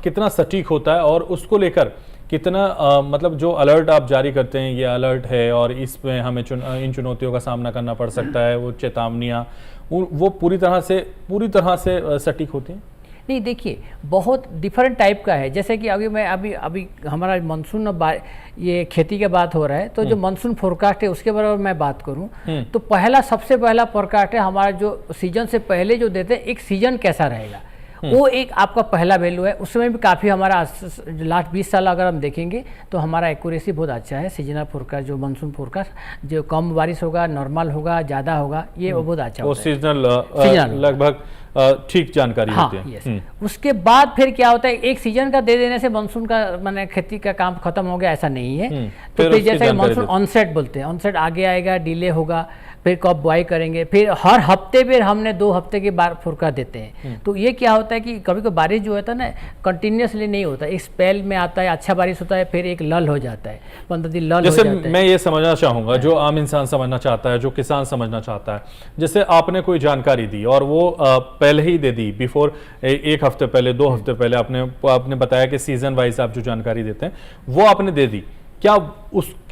Speaker 1: कितना सटीक होता है और उसको लेकर कितना मतलब जो अलर्ट आप जारी करते हैं ये अलर्ट है और इसमें हमें इन चुनौतियों का सामना करना पड़ सकता है, वो चेतावनियाँ वो पूरी तरह से सटीक होती हैं?
Speaker 3: नहीं, देखिए बहुत डिफरेंट टाइप का है। जैसे कि अभी हमारा मानसून ये खेती की बात हो रहा है, तो जो मानसून फोरकास्ट है उसके बारे में मैं बात करूं तो सबसे पहला फोरकास्ट है हमारा जो सीजन से पहले जो देते हैं एक सीजन कैसा रहेगा, वो एक आपका पहला वैल्यू है। उसमें भी काफ़ी हमारा लास्ट 20 साल अगर हम देखेंगे तो हमारा एक्यूरेसी बहुत अच्छा है। सीजनल फोरकास्ट जो मानसून फोरकास्ट जो कम बारिश होगा, नॉर्मल होगा, ज़्यादा होगा, ये बहुत अच्छा होता है।
Speaker 1: सीजनल लगभग ठीक जानकारी होती है।
Speaker 3: यस। उसके बाद फिर क्या होता है, एक सीजन का दे देने से मानसून का माने खेती का काम खत्म हो गया ऐसा नहीं है। तो फिर जैसे मानसून ऑनसेट बोलते हैं, ऑनसेट आगे आएगा, डिले होगा, फिर कब बुआई करेंगे, फिर हर हफ्ते फिर हमने 2 हफ्ते के बाद फोरकास्ट देते हैं। तो ये क्या होता है कि कभी कभी बारिश जो होता है ना कंटिन्यूसली नहीं होता, एक स्पेल में आता है, अच्छा बारिश होता है, फिर एक लल हो जाता है, 15 दिन लल हो जाता है।
Speaker 1: जैसे मैं ये समझना चाहूँगा, जो आम इंसान समझना चाहता है, जो किसान समझना चाहता है, जैसे आपने कोई जानकारी दी और वो पहले ही दे दी, बिफोर 1 हफ्ते पहले, 2 हफ्ते पहले आपने बताया कि सीजन वाइज आप जो जानकारी देते हैं वो आपने दे दी, क्या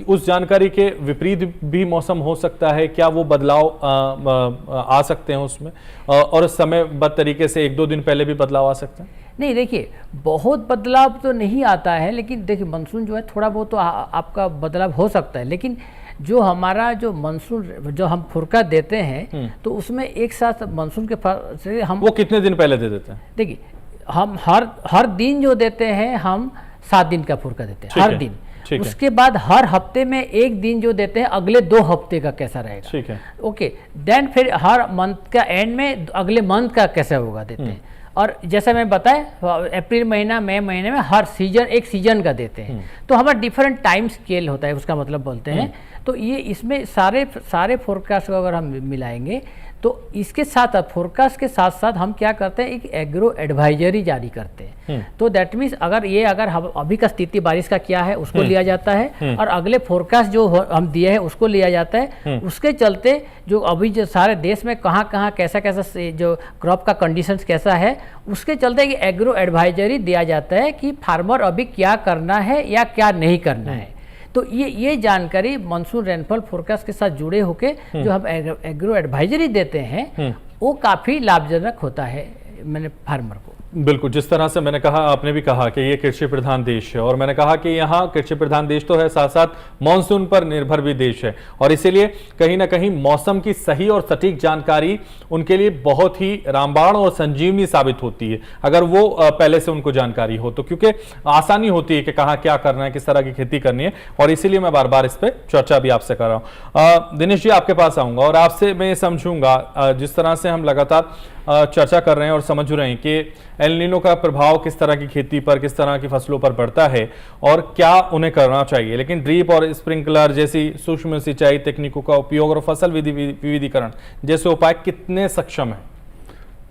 Speaker 1: उस जानकारी के विपरीत भी मौसम हो सकता है? क्या वो बदलाव आ सकते हैं उसमें और समयबद्ध तरीके से 1-2 दिन पहले भी बदलाव आ सकते हैं?
Speaker 3: नहीं, देखिए बहुत बदलाव तो नहीं आता है, लेकिन देखिए मानसून जो है थोड़ा बहुत तो आपका बदलाव हो सकता है। लेकिन जो हमारा जो मानसून जो हम फोरकास्ट देते हैं तो उसमें एक साथ मानसून के हम
Speaker 1: वो कितने दिन पहले दे देते हैं?
Speaker 3: देखिए हम हर दिन जो देते हैं हम 7 दिन का फोरकास्ट देते हैं हर दिन। उसके बाद हर हफ्ते में 1 दिन जो देते हैं अगले 2 हफ्ते का कैसा रहेगा। ठीक है, ओके। देन फिर हर मंथ का एंड में अगले मंथ का कैसा होगा देते हैं। और जैसे मैं बताया अप्रैल महीना, मई महीने में हर सीजन एक सीजन का देते हैं। तो हमारा डिफरेंट टाइम स्केल होता है, उसका मतलब बोलते हैं। तो ये इसमें सारे फोरकास्ट को अगर हम मिलाएंगे तो इसके साथ फोरकास्ट के साथ साथ हम क्या करते हैं, एक एग्रो एडवाइजरी जारी करते हैं। तो दैट मीन्स अगर हम अभी का स्थिति बारिश का क्या है उसको लिया जाता है और अगले फोरकास्ट जो हम दिए हैं उसको लिया जाता है। उसके चलते जो अभी जो सारे देश में कहाँ कैसा जो क्रॉप का कंडीशंस कैसा है उसके चलते एक एग्रो एडवाइजरी दिया जाता है कि फार्मर अभी क्या करना है या क्या नहीं करना है। तो ये जानकारी मानसून रेनफॉल फोरकास्ट के साथ जुड़े होके जो हम एग्रो एडवाइजरी देते हैं वो काफ़ी लाभजनक होता है मैंने फार्मर को।
Speaker 1: बिल्कुल, जिस तरह से मैंने कहा, आपने भी कहा कि ये कृषि प्रधान देश है और मैंने कहा कि यहाँ कृषि प्रधान देश तो है, साथ साथ मानसून पर निर्भर भी देश है और इसीलिए कहीं ना कहीं मौसम की सही और सटीक जानकारी उनके लिए बहुत ही रामबाण और संजीवनी साबित होती है अगर वो पहले से उनको जानकारी हो तो, क्योंकि आसानी होती है कि कहाँ क्या करना है, किस तरह की खेती करनी है। और इसीलिए मैं बार बार इस पर चर्चा भी आपसे कर रहा हूँ। दिनेश जी, आपके पास आऊँगा और आपसे मैं ये समझूंगा, जिस तरह से हम लगातार चर्चा कर रहे हैं और समझ रहे हैं कि एल नीनो का प्रभाव किस तरह की खेती पर, किस तरह की फसलों पर पड़ता है और क्या उन्हें करना चाहिए, लेकिन ड्रीप और स्प्रिंकलर जैसी सूक्ष्म सिंचाई तकनीकों का उपयोग और फसल विविधीकरण जैसे उपाय कितने सक्षम हैं?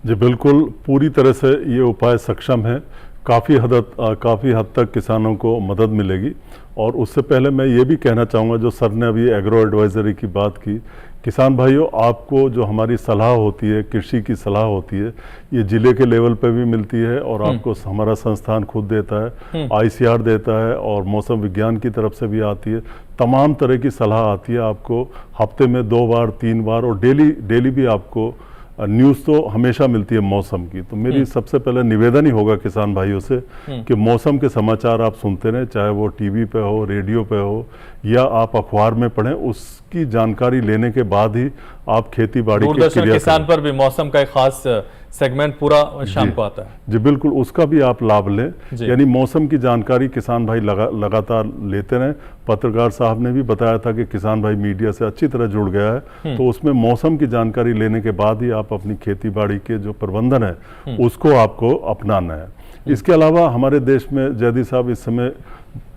Speaker 4: जी बिल्कुल, पूरी तरह से ये उपाय सक्षम है। काफ़ी हद तक किसानों को मदद मिलेगी। और उससे पहले मैं ये भी कहना चाहूँगा, जो सर ने अभी एग्रो एडवाइजरी की बात की, किसान भाइयों, आपको जो हमारी सलाह होती है, कृषि की सलाह होती है, ये जिले के लेवल पे भी मिलती है और आपको हमारा संस्थान खुद देता है, ICR देता है और मौसम विज्ञान की तरफ से भी आती है। तमाम तरह की सलाह आती है आपको, हफ्ते में 2 बार 3 बार और डेली भी आपको न्यूज़ तो हमेशा मिलती है मौसम की, तो मेरी सबसे पहले निवेदन ही होगा किसान भाइयों से कि मौसम के समाचार आप सुनते रहें, चाहे वो टीवी पे हो, रेडियो पे हो या आप अखबार में पढ़ें, उसकी जानकारी लेने के बाद ही आप खेती बाड़ी की
Speaker 1: दूरदर्शन
Speaker 4: क्रिया
Speaker 1: किसान
Speaker 4: करें।
Speaker 1: पर भी मौसम का एक खास सेगमेंट पूरा शाम को आता है।
Speaker 4: जी बिल्कुल, उसका भी आप लाभ लें,
Speaker 1: जी।
Speaker 4: यानी मौसम की जानकारी किसान भाई लगातार लेते रहें। पत्रकार साहब ने भी बताया था कि किसान भाई मीडिया से अच्छी तरह जुड़ गया है, तो उसमें मौसम की जानकारी लेने के बाद ही आप अपनी खेती बाड़ी के जो प्रबंधन है उसको आपको अपनाना है। इसके अलावा हमारे देश में जयदीप साहब इस समय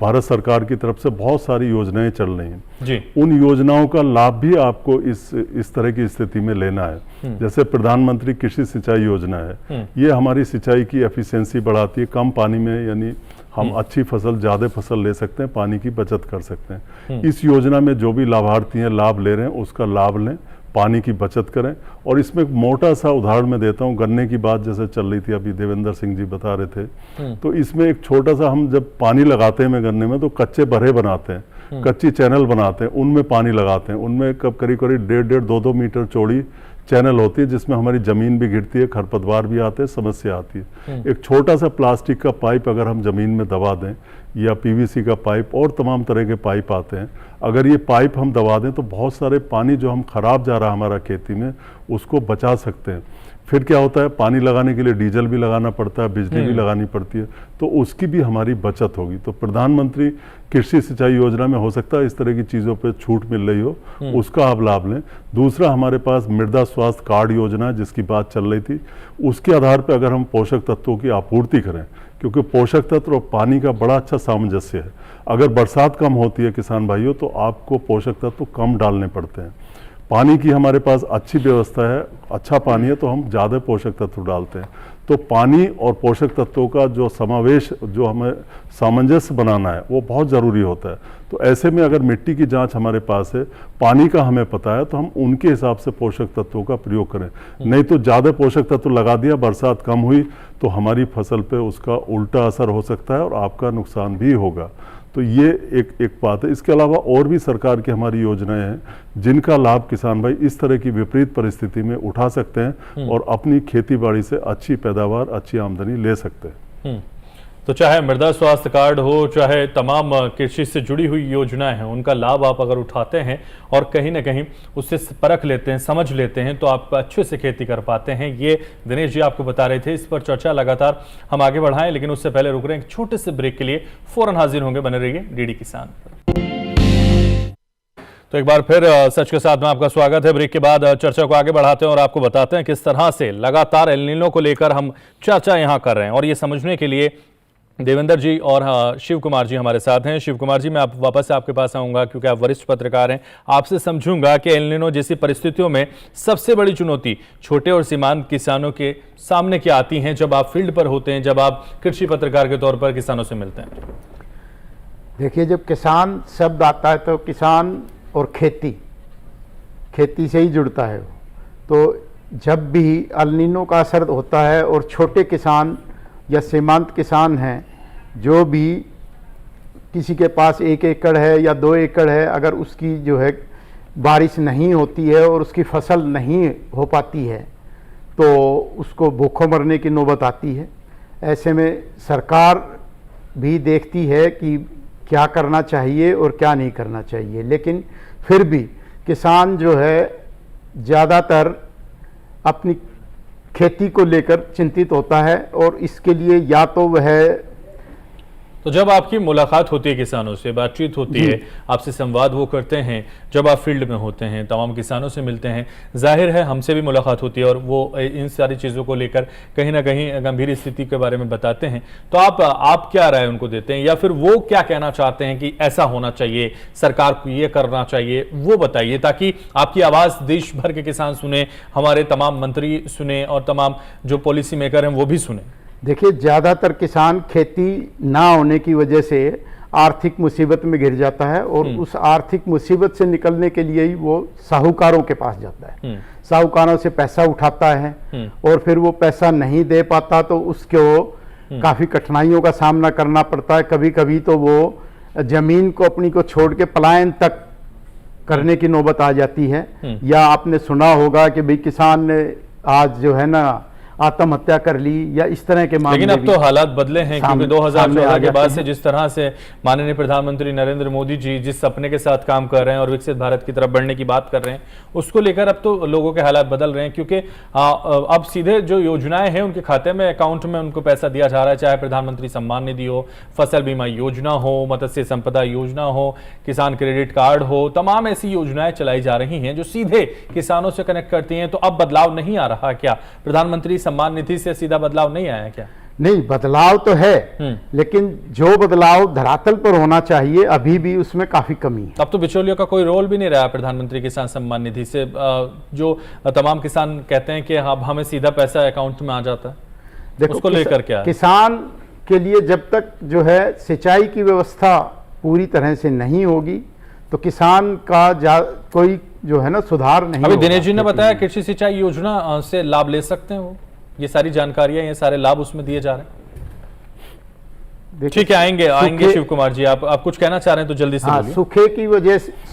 Speaker 4: भारत सरकार की तरफ से बहुत सारी योजनाएं चल रही हैं
Speaker 1: जी।
Speaker 4: उन योजनाओं का लाभ भी आपको इस तरह की स्थिति में लेना है। जैसे प्रधानमंत्री कृषि सिंचाई योजना है, ये हमारी सिंचाई की एफिशिएंसी बढ़ाती है, कम पानी में यानी हम अच्छी फसल, ज़्यादा फसल ले सकते हैं, पानी की बचत कर सकते हैं। इस योजना में जो भी लाभार्थी हैं लाभ ले रहे हैं उसका लाभ लें, पानी की बचत करें। और इसमें एक मोटा सा उदाहरण मैं देता हूँ, गन्ने की बात जैसे चल रही थी, अभी देवेंद्र सिंह जी बता रहे थे, तो इसमें एक छोटा सा, हम जब पानी लगाते हैं गन्ने में तो कच्चे बरहे बनाते हैं, कच्ची चैनल बनाते हैं, उनमें पानी लगाते हैं, उनमें करीब 1.5 2 मीटर चौड़ी चैनल होती है जिसमें हमारी जमीन भी गिरती है, खरपतवार भी आते हैं, समस्या आती है। एक छोटा सा प्लास्टिक का पाइप अगर हम जमीन में दबा दें या पीवीसी का पाइप और तमाम तरह के पाइप आते हैं, अगर ये पाइप हम दबा दें तो बहुत सारे पानी जो हम खराब जा रहा है हमारा खेती में उसको बचा सकते हैं। फिर क्या होता है, पानी लगाने के लिए डीजल भी लगाना पड़ता है, बिजली भी लगानी पड़ती है, तो उसकी भी हमारी बचत होगी। तो प्रधानमंत्री कृषि सिंचाई योजना में हो सकता है इस तरह की चीज़ों पे छूट मिल रही हो, उसका आप लाभ लें। दूसरा, हमारे पास मृदा स्वास्थ्य कार्ड योजना है जिसकी बात चल रही थी, उसके आधार पर अगर हम पोषक तत्वों की आपूर्ति करें, क्योंकि पोषक तत्व और पानी का बड़ा अच्छा सामंजस्य है। अगर बरसात कम होती है किसान भाइयों तो आपको पोषक तत्व कम डालने पड़ते हैं। पानी की हमारे पास अच्छी व्यवस्था है, अच्छा पानी है तो हम ज़्यादा पोषक तत्व डालते हैं। तो पानी और पोषक तत्वों का जो समावेश, जो हमें सामंजस्य बनाना है वो बहुत ज़रूरी होता है। तो ऐसे में अगर मिट्टी की जांच हमारे पास है, पानी का हमें पता है, तो हम उनके हिसाब से पोषक तत्वों का प्रयोग करें। नहीं तो ज़्यादा पोषक तत्व लगा दिया, बरसात कम हुई तो हमारी फसल पे उसका उल्टा असर हो सकता है और आपका नुकसान भी होगा। तो ये एक बात है। इसके अलावा और भी सरकार की हमारी योजनाएं हैं जिनका लाभ किसान भाई इस तरह की विपरीत परिस्थिति में उठा सकते हैं और अपनी खेती बाड़ी से अच्छी पैदावार, अच्छी आमदनी ले सकते हैं।
Speaker 1: तो चाहे मृदा स्वास्थ्य कार्ड हो, चाहे तमाम कृषि से जुड़ी हुई योजनाएं हैं, उनका लाभ आप अगर उठाते हैं और कहीं ना कहीं उससे परख लेते हैं, समझ लेते हैं, तो आप अच्छे से खेती कर पाते हैं। ये दिनेश जी आपको बता रहे थे। इस पर चर्चा लगातार हम आगे बढ़ाएं, लेकिन उससे पहले रुक रहे हैं एक छोटे से ब्रेक के लिए। फौरन हाजिर होंगे, बने रहिए डीडी किसान पर। तो एक बार फिर सच के साथ में आपका स्वागत है। ब्रेक के बाद चर्चा को आगे बढ़ाते हैं और आपको बताते हैं किस तरह से लगातार एल नीनो को लेकर हम चर्चा यहाँ कर रहे हैं। और ये समझने के लिए देवेंद्र जी और शिव कुमार जी हमारे साथ हैं। शिव कुमार जी, मैं वापस से आपके पास आऊंगा क्योंकि आप वरिष्ठ पत्रकार हैं। आपसे समझूंगा कि एल नीनो जैसी परिस्थितियों में सबसे बड़ी चुनौती छोटे और सीमांत किसानों के सामने क्या आती हैं जब आप फील्ड पर होते हैं, जब आप कृषि पत्रकार के तौर पर किसानों से मिलते हैं?
Speaker 5: देखिए, जब किसान शब्द आता है तो किसान और खेती से ही जुड़ता है। तो जब भी एल नीनो का असर होता है और छोटे किसान या सीमांत किसान हैं, जो भी किसी के पास 1 एकड़ है या 2 एकड़ है, अगर उसकी जो है बारिश नहीं होती है और उसकी फसल नहीं हो पाती है तो उसको भूखों मरने की नौबत आती है। ऐसे में सरकार भी देखती है कि क्या करना चाहिए और क्या नहीं करना चाहिए, लेकिन फिर भी किसान जो है ज़्यादातर अपनी खेती को लेकर चिंतित होता है और इसके लिए या तो वह,
Speaker 1: तो जब आपकी मुलाकात होती है किसानों से, बातचीत होती है, आपसे संवाद वो करते हैं, जब आप फील्ड में होते हैं, तमाम किसानों से मिलते हैं, जाहिर है हमसे भी मुलाकात होती है और वो इन सारी चीज़ों को लेकर कहीं ना कहीं गंभीर स्थिति के बारे में बताते हैं, तो आप क्या राय उनको देते हैं या फिर वो क्या कहना चाहते हैं कि ऐसा होना चाहिए, सरकार को ये करना चाहिए, वो बताइए ताकि आपकी आवाज़ देश भर के किसान सुने, हमारे तमाम मंत्री सुने और तमाम जो पॉलिसी मेकर हैं वो भी सुने।
Speaker 5: देखिए, ज़्यादातर किसान खेती ना होने की वजह से आर्थिक मुसीबत में घिर जाता है और उस आर्थिक मुसीबत से निकलने के लिए ही वो साहूकारों के पास जाता है, साहूकारों से पैसा उठाता है और फिर वो पैसा नहीं दे पाता तो उसको काफ़ी कठिनाइयों का सामना करना पड़ता है। कभी कभी तो वो ज़मीन को अपनी को छोड़ के पलायन तक करने की नौबत आ जाती है। या आपने सुना होगा कि भाई किसान ने आज जो है ना आत्महत्या कर ली या इस तरह के मामले।
Speaker 1: लेकिन अब तो हालात बदले हैं, क्योंकि 2014 के बाद से
Speaker 5: हैं।
Speaker 1: जिस तरह से माननीय प्रधानमंत्री नरेंद्र मोदी जी जिस सपने के साथ काम कर रहे हैं और विकसित भारत की तरफ बढ़ने की बात कर रहे हैं, उसको लेकर अब तो लोगों के हालात बदल रहे हैं, क्योंकि अब सीधे जो योजनाएं हैं उनके खाते में, अकाउंट में उनको पैसा दिया जा रहा है, चाहे प्रधानमंत्री सम्मान निधि हो, फसल बीमा योजना हो, मत्स्य संपदा योजना हो, किसान क्रेडिट कार्ड हो, तमाम ऐसी योजनाएं चलाई जा रही हैं जो सीधे किसानों से कनेक्ट करती हैं। तो अब बदलाव नहीं आ रहा क्या? प्रधानमंत्री सम्मान निधि से सीधा बदलाव नहीं आया क्या?
Speaker 5: नहीं, बदलाव तो है, लेकिन जो बदलाव धरातल पर होना चाहिए अभी भी उसमें काफी कमी है।
Speaker 1: अब तो बिचौलियों का कोई रोल भी नहीं रहा प्रधानमंत्री किसान सम्मान निधि से, जो तमाम किसान कहते हैं कि अब हमें सीधा पैसा अकाउंट में आ जाता है,
Speaker 5: देखो
Speaker 1: उसको लेकर क्या है?
Speaker 5: किसान के लिए जब तक जो है सिंचाई की व्यवस्था पूरी तरह से नहीं होगी तो किसान का कोई जो है ना सुधार नहीं
Speaker 1: अभी
Speaker 5: होगा।
Speaker 1: दिनेश जी ने बताया कृषि सिंचाई योजना से लाभ ले सकते हैं वो, ये सारी जानकारियां, ये सारे लाभ उसमें दिए जा रहे हैं। ठीक है, आएंगे शिव कुमार जी, आप कुछ कहना चाह रहे हैं तो जल्दी से बोलिए।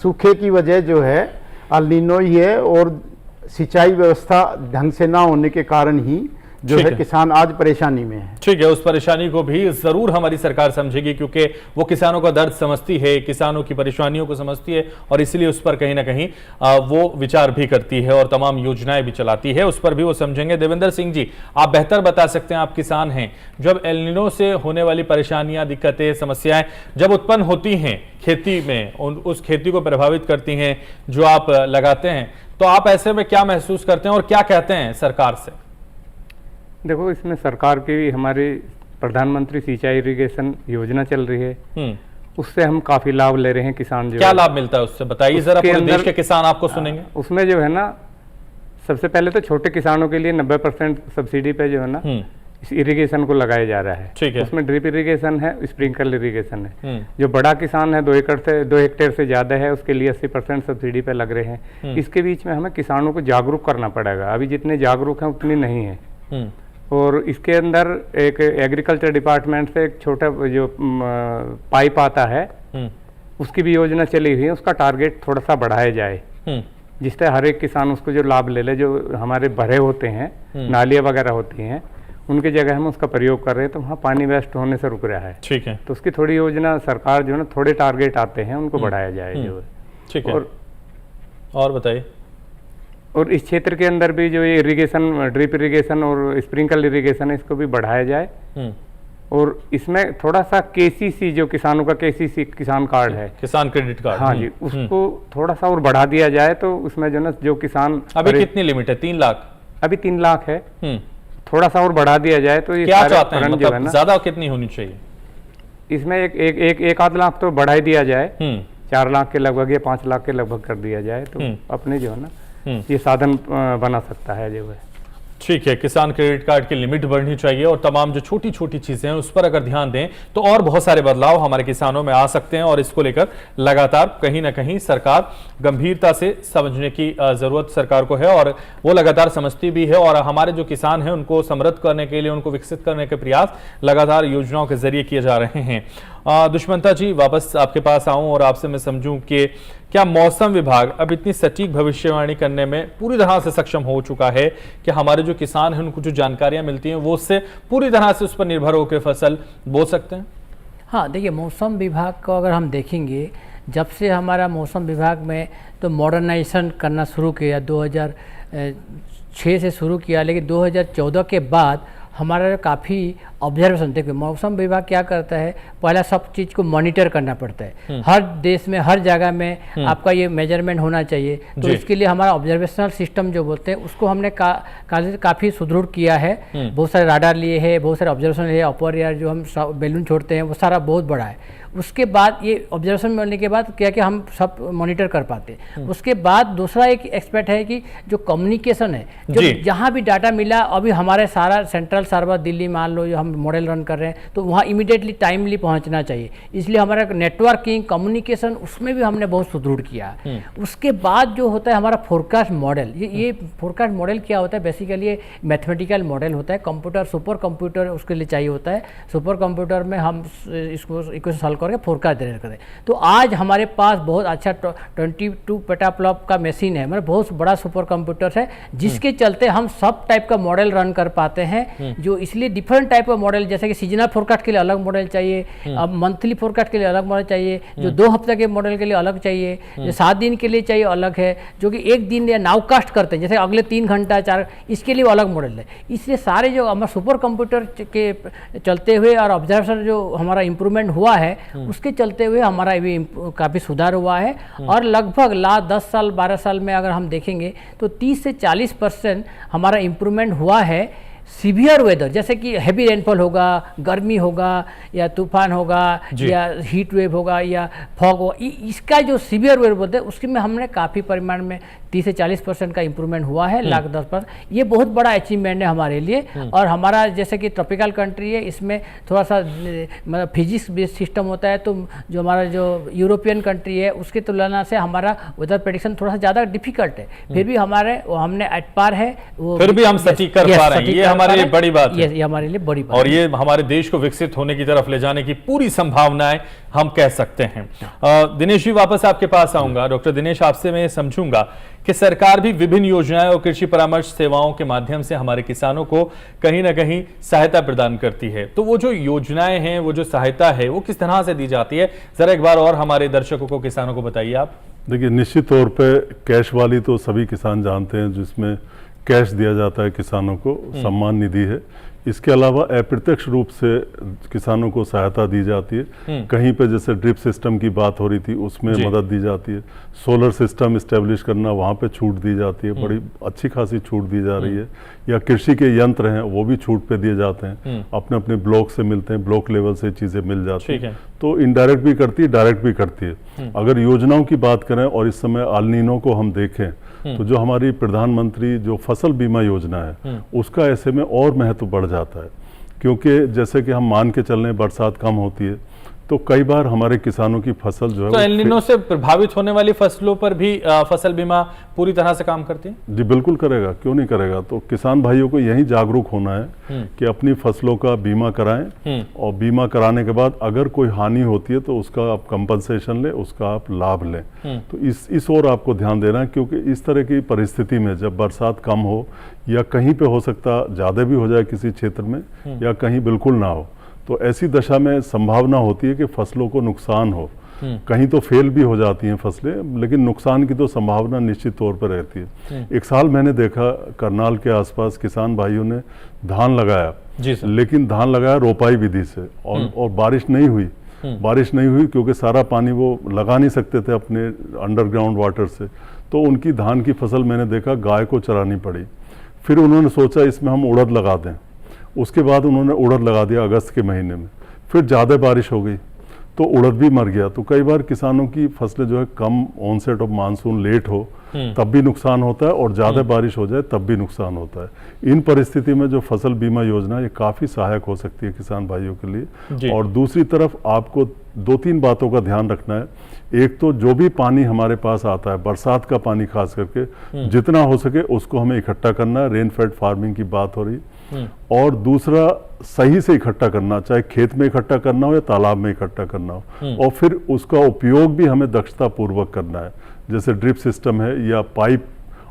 Speaker 5: सूखे की वजह जो है अल नीनो ही है, और सिंचाई व्यवस्था ढंग से ना होने के कारण ही जो है किसान आज परेशानी में है।
Speaker 1: ठीक है, उस परेशानी को भी जरूर हमारी सरकार समझेगी, क्योंकि वो किसानों का दर्द समझती है, किसानों की परेशानियों को समझती है, और इसलिए उस पर कहीं ना कहीं वो विचार भी करती है और तमाम योजनाएं भी चलाती है, उस पर भी वो समझेंगे। देवेंद्र सिंह जी, आप बेहतर बता सकते हैं, आप किसान हैं, जब एल नीनो से होने वाली परेशानियां, दिक्कतें, समस्याएं जब उत्पन्न होती हैं खेती में, उस खेती को प्रभावित करती हैं जो आप लगाते हैं, तो आप ऐसे में क्या महसूस करते हैं और क्या कहते हैं सरकार से?
Speaker 6: देखो, इसमें सरकार की हमारी प्रधानमंत्री सिंचाई इरिगेशन योजना चल रही है, उससे हम काफी लाभ ले रहे हैं किसान। जो
Speaker 1: क्या लाभ मिलता है उससे बताइए जरा, पूरे देश के किसान आपको सुनेंगे।
Speaker 6: उसमें जो है ना, सबसे पहले तो छोटे किसानों के लिए 90% सब्सिडी पे जो है ना इस इरिगेशन को लगाया जा रहा है।
Speaker 1: ठीक है।
Speaker 6: उसमें ड्रिप इरिगेशन है, स्प्रिंकल इरिगेशन है। जो बड़ा किसान है 2 हेक्टेयर से ज्यादा है, उसके लिए 80% सब्सिडी पे लग रहे हैं। इसके बीच में हमें किसानों को जागरूक करना पड़ेगा, अभी जितने जागरूक हैं उतनी नहीं है। और इसके अंदर एक एग्रीकल्चर डिपार्टमेंट से एक छोटा जो पाइप आता है, उसकी भी योजना चली हुई है, उसका टारगेट थोड़ा सा बढ़ाया जाए, जिससे हर एक किसान उसको जो लाभ ले ले। जो हमारे भरे होते हैं, नालियाँ वगैरह होती हैं, उनकी जगह हम उसका प्रयोग कर रहे हैं, तो वहाँ पानी वेस्ट होने से रुक रहा है।
Speaker 1: ठीक है,
Speaker 6: तो उसकी थोड़ी योजना सरकार जो है ना, थोड़े टारगेट आते हैं उनको बढ़ाया जाए जो है।
Speaker 1: ठीक है, और बताइए।
Speaker 6: और इस क्षेत्र के अंदर भी जो ये इरिगेशन, ड्रिप इरिगेशन और स्प्रिंकल इरिगेशन है, इसको भी बढ़ाया जाए। और इसमें थोड़ा सा केसीसी, जो किसानों का केसीसी किसान कार्ड है,
Speaker 1: किसान क्रेडिट कार्ड,
Speaker 6: हाँ जी, उसको थोड़ा सा और बढ़ा दिया जाए, तो उसमें जो ना जो किसान,
Speaker 1: अभी कितनी लिमिट है? 3 लाख?
Speaker 6: अभी 3 लाख है, थोड़ा सा और बढ़ा दिया जाए तो ये
Speaker 1: क्या चाहते हैं,
Speaker 6: जो है ना,
Speaker 1: ज्यादा कितनी होनी चाहिए
Speaker 6: इसमें? एक आध लाख तो बढ़ा दिया जाए, 4 लाख के लगभग या 5 लाख के लगभग कर दिया जाए, तो अपने जो है ना ये साधन बना सकता है जो है।
Speaker 1: ठीक है, किसान क्रेडिट कार्ड की लिमिट बढ़नी चाहिए, और तमाम जो छोटी छोटी चीजें हैं उस पर अगर ध्यान दें तो और बहुत सारे बदलाव हमारे किसानों में आ सकते हैं, और इसको लेकर लगातार कहीं ना कहीं सरकार गंभीरता से समझने की जरूरत सरकार को है, और वो लगातार समझती भी है। और हमारे जो किसान हैं उनको समृद्ध करने के लिए, उनको विकसित करने के प्रयास लगातार योजनाओं के जरिए किए जा रहे हैं। दुष्मंता जी, वापस आपके पास आऊं और आपसे मैं समझूं कि क्या मौसम विभाग अब इतनी सटीक भविष्यवाणी करने में पूरी तरह से सक्षम हो चुका है कि हमारे जो किसान हैं उनको जो जानकारियां मिलती हैं वो उससे पूरी तरह से उस पर निर्भर होकर फसल बो सकते हैं?
Speaker 3: हाँ, देखिए, मौसम विभाग को अगर हम देखेंगे, जब से हमारा मौसम विभाग में तो मॉडर्नाइजेशन करना शुरू किया, 2006 से शुरू किया, लेकिन 2014 के बाद हमारा काफ़ी ऑब्जर्वेशन, देखिए मौसम विभाग क्या करता है, पहला सब चीज़ को मॉनिटर करना पड़ता है। हर देश में, हर जगह में आपका ये मेजरमेंट होना चाहिए, तो इसके लिए हमारा ऑब्जर्वेशनल सिस्टम जो बोलते हैं उसको हमने काफ़ी सुदृढ़ किया है। बहुत सारे राडार लिए हैं, बहुत सारे ऑब्जर्वेशन लिए, अपर एयर जो हम बैलून छोड़ते हैं वो सारा बहुत बड़ा है। उसके बाद ये ऑब्जर्वेशन मिलने के बाद क्या कि हम सब मॉनिटर कर पाते हैं। उसके बाद दूसरा एक एक्सपेक्ट है कि जो कम्युनिकेशन है, जो जहाँ भी डाटा मिला, अभी हमारे सारा सेंट्रल सर्वर दिल्ली मान लो जो हम मॉडल रन कर रहे हैं, तो वहाँ इमीडिएटली टाइमली पहुँचना चाहिए, इसलिए हमारा नेटवर्किंग, कम्युनिकेशन, उसमें भी हमने बहुत सुदृढ़ किया। उसके बाद जो होता है हमारा फोरकास्ट मॉडल, ये फोरकास्ट मॉडल क्या होता है, बेसिकली ये मैथमेटिकल मॉडल होता है। कंप्यूटर, सुपर कंप्यूटर उसके लिए चाहिए होता है। सुपर कंप्यूटर में हम इसको इक्वेशन करके फोरकास्ट जनरेट करते हैं। तो आज हमारे पास बहुत अच्छा 22 पेटाफ्लॉप का मशीन है, मतलब बहुत बड़ा सुपर कंप्यूटर है, जिसके चलते हम सब टाइप का मॉडल रन कर पाते हैं। जो इसलिए डिफरेंट टाइप का मॉडल, जैसे कि सीजनल फोरकास्ट के लिए अलग मॉडल चाहिए, अब मंथली फोरकास्ट के लिए अलग मॉडल चाहिए, जो 2 हफ्ते के मॉडल के लिए अलग चाहिए, जो 7 दिन के लिए चाहिए अलग है, जो कि 1 दिन या नाउकास्ट करते हैं, जैसे अगले 3 घंटा 4, इसके लिए अलग मॉडल है। इसलिए सारे जो हमारे सुपर कंप्यूटर के चलते हुए और ऑब्जर्वेशन जो हमारा इम्प्रूवमेंट हुआ है, उसके चलते हुए हमारा भी काफ़ी सुधार हुआ है। और लगभग 10 साल 12 साल में अगर हम देखेंगे तो 30 से 40% हमारा इम्प्रूवमेंट हुआ है। सीवियर वेदर, जैसे कि हैवी रेनफॉल होगा, गर्मी होगा, या तूफान होगा, या हीट वेव होगा, या फॉग होगा, इसका जो सीवियर वेदर बोलते हैं उसके में हमने काफ़ी परिमाण में 30 से 40% का इम्प्रूवमेंट हुआ है। लाख 10%, ये बहुत बड़ा अचीवमेंट है हमारे लिए। और हमारा जैसे कि ट्रॉपिकल कंट्री है, इसमें थोड़ा सा मतलब फिजिक्स बेस्ड सिस्टम होता है, तो जो हमारा जो यूरोपियन कंट्री है उसकी तुलना से हमारा वेदर प्रेडिक्शन थोड़ा सा ज़्यादा डिफिकल्ट है। फिर भी हमने एट पार है, वो
Speaker 1: फिर भी हम सटीक कर पा रहे हैं, ये हमारे लिए बड़ी बात है।
Speaker 3: ये हमारे लिए बड़ी बात
Speaker 1: और ये हमारे देश को विकसित होने की तरफ ले जाने की पूरी संभावनाएं हम कह सकते हैं। दिनेश जी, वापस आपके पास आऊंगा। डॉक्टर दिनेश, आपसे मैं समझूंगा कि सरकार भी विभिन्न योजनाएं और कृषि परामर्श सेवाओं के माध्यम से हमारे किसानों को कहीं ना कहीं सहायता प्रदान करती है। तो वो जो योजनाएं हैं, वो जो सहायता है, वो किस तरह से दी जाती है, जरा एक बार और हमारे दर्शकों को, किसानों को बताइए आप।
Speaker 4: देखिए, निश्चित तौर पे कैश वाली तो सभी किसान जानते हैं, जिसमें कैश दिया जाता है किसानों को, सम्मान निधि है। इसके अलावा अप्रत्यक्ष रूप से किसानों को सहायता दी जाती है। कहीं पे जैसे ड्रिप सिस्टम की बात हो रही थी, उसमें मदद दी जाती है। सोलर सिस्टम इस्टेब्लिश करना, वहाँ पे छूट दी जाती है, बड़ी अच्छी खासी छूट दी जा रही है। या कृषि के यंत्र हैं, वो भी छूट पे दिए जाते हैं, अपने अपने ब्लॉक से मिलते हैं, ब्लॉक लेवल से चीज़ें मिल जाती हैं। तो इनडायरेक्ट भी करती है, डायरेक्ट भी करती है। अगर योजनाओं की बात करें और इस समय अल नीनो को हम देखें, तो जो हमारी प्रधानमंत्री जो फसल बीमा योजना है, उसका ऐसे में और महत्व बढ़ जाता है। क्योंकि जैसे कि हम मान के चल रहे हैं, बरसात कम होती है, तो कई बार हमारे किसानों की फसल जो है,
Speaker 1: तो एल नीनो से प्रभावित होने वाली फसलों पर भी फसल बीमा पूरी तरह से काम करती है?
Speaker 4: जी बिल्कुल करेगा, क्यों नहीं करेगा। तो किसान भाइयों को यही जागरूक होना है कि अपनी फसलों का बीमा कराएं, और बीमा कराने के बाद अगर कोई हानि होती है तो उसका आप कंपनसेशन लें, उसका आप लाभ लें। तो इस ओर आपको ध्यान देना है, क्योंकि इस तरह की परिस्थिति में जब बरसात कम हो, या कहीं पे हो सकता ज़्यादा भी हो जाए किसी क्षेत्र में, या कहीं बिल्कुल ना हो, तो ऐसी दशा में संभावना होती है कि फसलों को नुकसान हो। कहीं तो फेल भी हो जाती हैं फसलें, लेकिन नुकसान की तो संभावना निश्चित तौर पर रहती है। एक साल मैंने देखा, करनाल के आसपास किसान भाइयों ने धान लगाया, लेकिन धान लगाया रोपाई विधि से, और बारिश नहीं हुई। बारिश नहीं हुई क्योंकि सारा पानी वो लगा नहीं सकते थे अपने अंडरग्राउंड वाटर से, तो उनकी धान की फसल मैंने देखा गाय को चरानी पड़ी। फिर उन्होंने सोचा इसमें हम उड़द लगा दें, उसके बाद उन्होंने उड़द लगा दिया अगस्त के महीने में। फिर ज़्यादा बारिश हो गई तो उड़द भी मर गया। तो कई बार किसानों की फसलें जो है, कम ऑनसेट ऑफ मानसून लेट हो तब भी नुकसान होता है, और ज़्यादा बारिश हो जाए तब भी नुकसान होता है। इन परिस्थिति में जो फसल बीमा योजना, ये काफ़ी सहायक हो सकती है किसान भाइयों के लिए। और दूसरी तरफ आपको 2-3 बातों का ध्यान रखना है। एक तो जो भी पानी हमारे पास आता है, बरसात का पानी खास करके, जितना हो सके उसको हमें इकट्ठा करना है। रेन फेड फार्मिंग की बात हो रही। और दूसरा, सही से इकट्ठा करना, चाहे खेत में इकट्ठा करना हो या तालाब में इकट्ठा करना हो, और फिर उसका उपयोग भी हमें दक्षता पूर्वक करना है। जैसे ड्रिप सिस्टम है, या पाइप,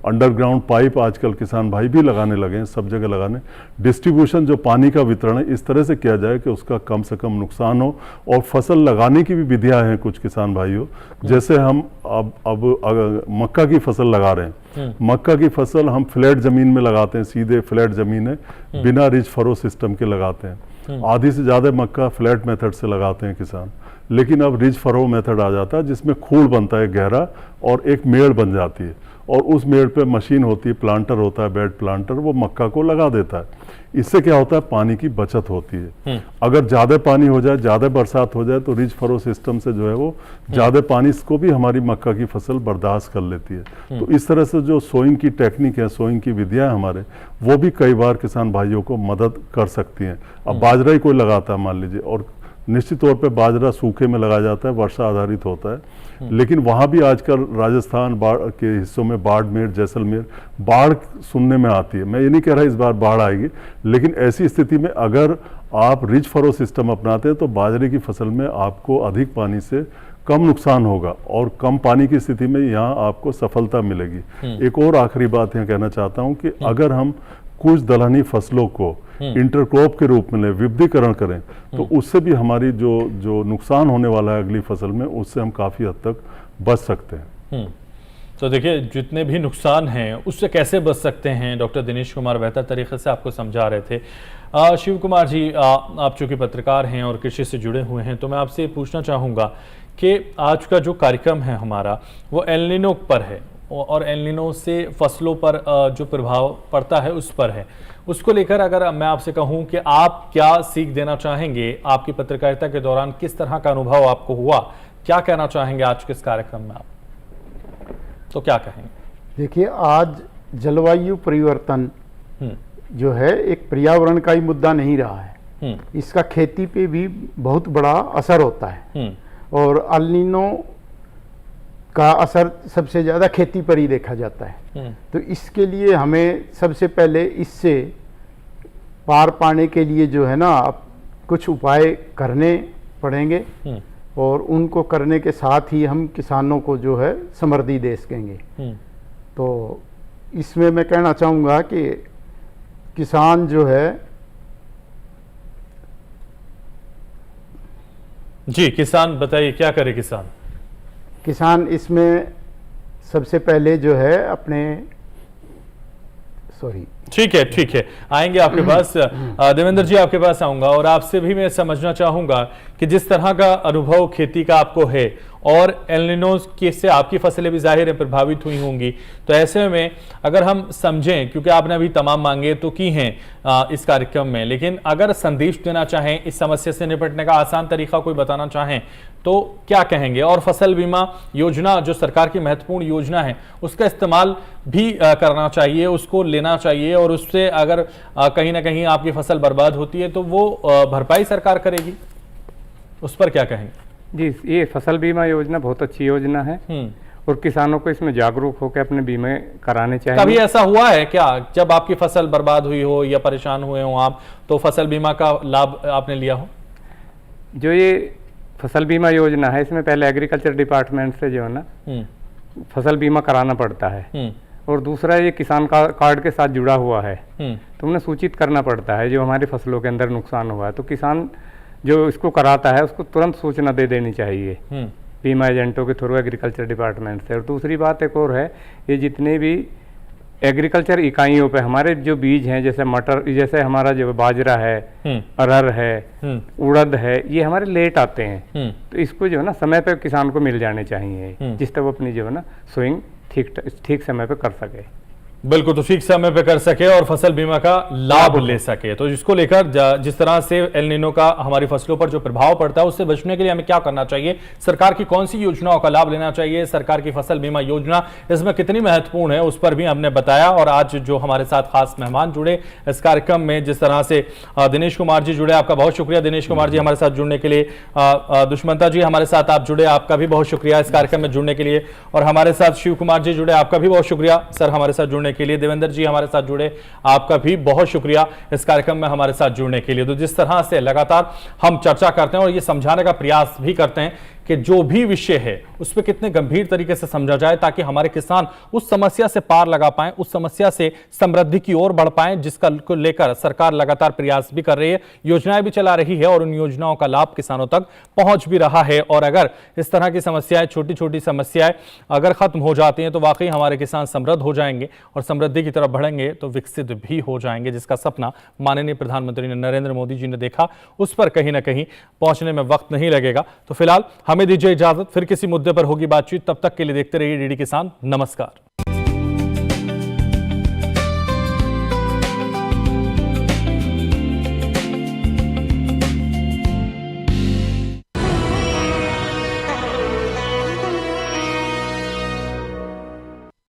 Speaker 4: अंडरग्राउंड पाइप आजकल किसान भाई भी लगाने लगे हैं, सब जगह लगाने। डिस्ट्रीब्यूशन, जो पानी का वितरण है, इस तरह से किया जाए कि उसका कम से कम नुकसान हो। और फसल लगाने की भी विधियां हैं कुछ किसान भाइयों, जैसे हम अब मक्का की फसल लगा रहे हैं। मक्का की फसल हम फ्लैट जमीन में लगाते हैं, सीधे फ्लैट जमीन है, बिना रिज फरो सिस्टम के लगाते हैं। आधी से ज़्यादा मक्का फ्लैट मेथड से लगाते हैं किसान, लेकिन अब रिज फरो मेथड आ जाता है, जिसमें खूड़ बनता है गहरा, और एक मेड़ बन जाती है, और उस मेड़ पे मशीन होती है, प्लांटर होता है, बेड प्लांटर, वो मक्का को लगा देता है। इससे क्या होता है, पानी की बचत होती है। अगर ज़्यादा पानी हो जाए, ज़्यादा बरसात हो जाए, तो रिज फरो सिस्टम से जो है वो ज़्यादा पानी को भी हमारी मक्का की फसल बर्दाश्त कर लेती है। तो इस तरह से जो सोइंग की टेक्निक है, सोइंग की विधियाँ हमारे, वो भी कई बार किसान भाइयों को मदद कर सकती हैं। अब बाजरा ही कोई लगाता है मान लीजिए, और निश्चित तौर पे बाजरा सूखे में लगाया जाता है, वर्षा आधारित होता है, लेकिन वहाँ भी आजकल राजस्थान बाढ़ के हिस्सों में बाड़मेर, जैसलमेर बाढ़ सुनने में आती है। मैं ये नहीं कह रहा इस बार बाढ़ आएगी, लेकिन ऐसी स्थिति में अगर आप रिच फरो सिस्टम अपनाते हैं तो बाजरे की फसल में आपको अधिक पानी से कम नुकसान होगा और कम पानी की स्थिति में यहाँ आपको सफलता मिलेगी। एक और आखिरी बात यहाँ कहना चाहता हूँ कि अगर हम कुछ दलहनी फसलों को इंटरक्रॉप के रूप में लें, विविधीकरण करें, तो उससे भी हमारी जो नुकसान होने वाला है अगली फसल में, उससे हम काफ़ी हद तक बच सकते हैं।
Speaker 1: तो देखिए, जितने भी नुकसान हैं उससे कैसे बच सकते हैं, डॉक्टर दिनेश कुमार बेहतर तरीके से आपको समझा रहे थे। शिव कुमार जी, आप चूँकि पत्रकार हैं और कृषि से जुड़े हुए हैं, तो मैं आपसे पूछना चाहूँगा कि आज का जो कार्यक्रम है हमारा वो एल नीनो पर है और एल नीनो से फसलों पर जो प्रभाव पड़ता है उस पर है। उसको लेकर अगर मैं आपसे कहूं कि आप क्या सीख देना चाहेंगे, आपकी पत्रकारिता के दौरान किस तरह का अनुभव आपको हुआ, क्या कहना चाहेंगे आज के इस कार्यक्रम में आप, तो क्या कहेंगे?
Speaker 5: देखिए, आज जलवायु परिवर्तन जो है एक पर्यावरण का ही मुद्दा नहीं रहा है, इसका खेती पे भी बहुत बड़ा असर होता है और एल नीनो का असर सबसे ज़्यादा खेती पर ही देखा जाता है। तो इसके लिए हमें सबसे पहले इससे पार पाने के लिए जो है ना कुछ उपाय करने पड़ेंगे और उनको करने के साथ ही हम किसानों को जो है समृद्धि दे सकेंगे। तो इसमें मैं कहना चाहूँगा कि किसान जो है
Speaker 1: जी, किसान बताइए क्या करे किसान
Speaker 5: इसमें सबसे पहले जो है अपने
Speaker 1: ठीक है, आएंगे आपके पास। देवेंद्र जी, आपके पास आऊंगा और आपसे भी मैं समझना चाहूंगा कि जिस तरह का अनुभव खेती का आपको है और एल नीनो के से आपकी फसलें भी जाहिर है प्रभावित हुई होंगी, तो ऐसे में अगर हम समझें, क्योंकि आपने अभी तमाम मांगे तो की हैं इस कार्यक्रम में, लेकिन अगर संदेश देना चाहें, इस समस्या से निपटने का आसान तरीका कोई बताना चाहें तो क्या कहेंगे? और फसल बीमा योजना जो सरकार की महत्वपूर्ण योजना है उसका इस्तेमाल भी करना चाहिए, उसको लेना चाहिए और उससे अगर कहीं ना कहीं आपकी फसल बर्बाद होती है तो वो भरपाई सरकार करेगी, उस पर क्या कहेंगे?
Speaker 6: जी, ये फसल बीमा योजना बहुत अच्छी योजना है और किसानों को इसमें जागरूक होकर अपने बीमे कराने चाहिए।
Speaker 1: कभी ऐसा हुआ है क्या जब आपकी फसल बर्बाद हुई हो या परेशान हुए हो आप, तो फसल बीमा का लाभ आपने लिया हो?
Speaker 6: जो ये फसल बीमा योजना है इसमें पहले एग्रीकल्चर डिपार्टमेंट से जो है ना फसल बीमा कराना पड़ता है और दूसरा ये किसान कार्ड के साथ जुड़ा हुआ है, तो उन्हें सूचित करना पड़ता है जो हमारी फसलों के अंदर नुकसान हुआ है, तो किसान जो इसको कराता है उसको तुरंत सूचना दे देनी चाहिए बीमा एजेंटों के थ्रू एग्रीकल्चर डिपार्टमेंट से। और दूसरी बात एक और है, ये जितने भी एग्रीकल्चर इकाइयों पे हमारे जो बीज हैं, जैसे मटर, जैसे हमारा जो बाजरा है, अरहर है, उड़द है, ये हमारे लेट आते हैं, तो इसको जो है ना समय पे किसान को मिल जाने चाहिए जिससे वो अपनी जो है ना सोइंग ठीक समय पे कर सके।
Speaker 1: बिल्कुल, तो ठीक समय पे कर सके और फसल बीमा का लाभ ले सके। तो इसको लेकर जिस तरह से एल नीनो का हमारी फसलों पर जो प्रभाव पड़ता है उससे बचने के लिए हमें क्या करना चाहिए, सरकार की कौन सी योजनाओं का लाभ लेना चाहिए, सरकार की फसल बीमा योजना इसमें कितनी महत्वपूर्ण है उस पर भी हमने बताया। और आज जो हमारे साथ खास मेहमान जुड़े इस कार्यक्रम में, जिस तरह से दिनेश कुमार जी जुड़े, आपका बहुत शुक्रिया दिनेश कुमार जी हमारे साथ जुड़ने के लिए। दुष्मंता जी हमारे साथ आप जुड़े, आपका भी बहुत शुक्रिया इस कार्यक्रम में जुड़ने के लिए। और हमारे साथ शिव कुमार जी जुड़े, आपका भी बहुत शुक्रिया सर हमारे साथ जुड़ने के लिए। देवेंद्र जी हमारे साथ जुड़े, आपका भी बहुत शुक्रिया इस कार्यक्रम में हमारे साथ जुड़ने के लिए। तो जिस तरह से लगातार हम चर्चा करते हैं और ये समझाने का प्रयास भी करते हैं कि जो भी विषय है उस पर कितने गंभीर तरीके से समझा जाए ताकि हमारे किसान उस समस्या से पार लगा पाएं, उस समस्या से समृद्धि की ओर बढ़ पाएं, जिसका को लेकर सरकार लगातार प्रयास भी कर रही है, योजनाएं भी चला रही है और उन योजनाओं का लाभ किसानों तक पहुंच भी रहा है। और अगर इस तरह की समस्याएं, छोटी छोटी समस्याएं अगर खत्म हो जाती हैं तो वाकई हमारे किसान समृद्ध हो जाएंगे और समृद्धि की तरफ बढ़ेंगे तो विकसित भी हो जाएंगे, जिसका सपना माननीय प्रधानमंत्री नरेंद्र मोदी जी ने देखा, उस पर कहीं ना कहीं पहुंचने में वक्त नहीं लगेगा। तो फिलहाल हमें दीजिए इजाजत, फिर किसी मुद्दे पर होगी बातचीत, तब तक के लिए देखते रहिए डीडी किसान। नमस्कार।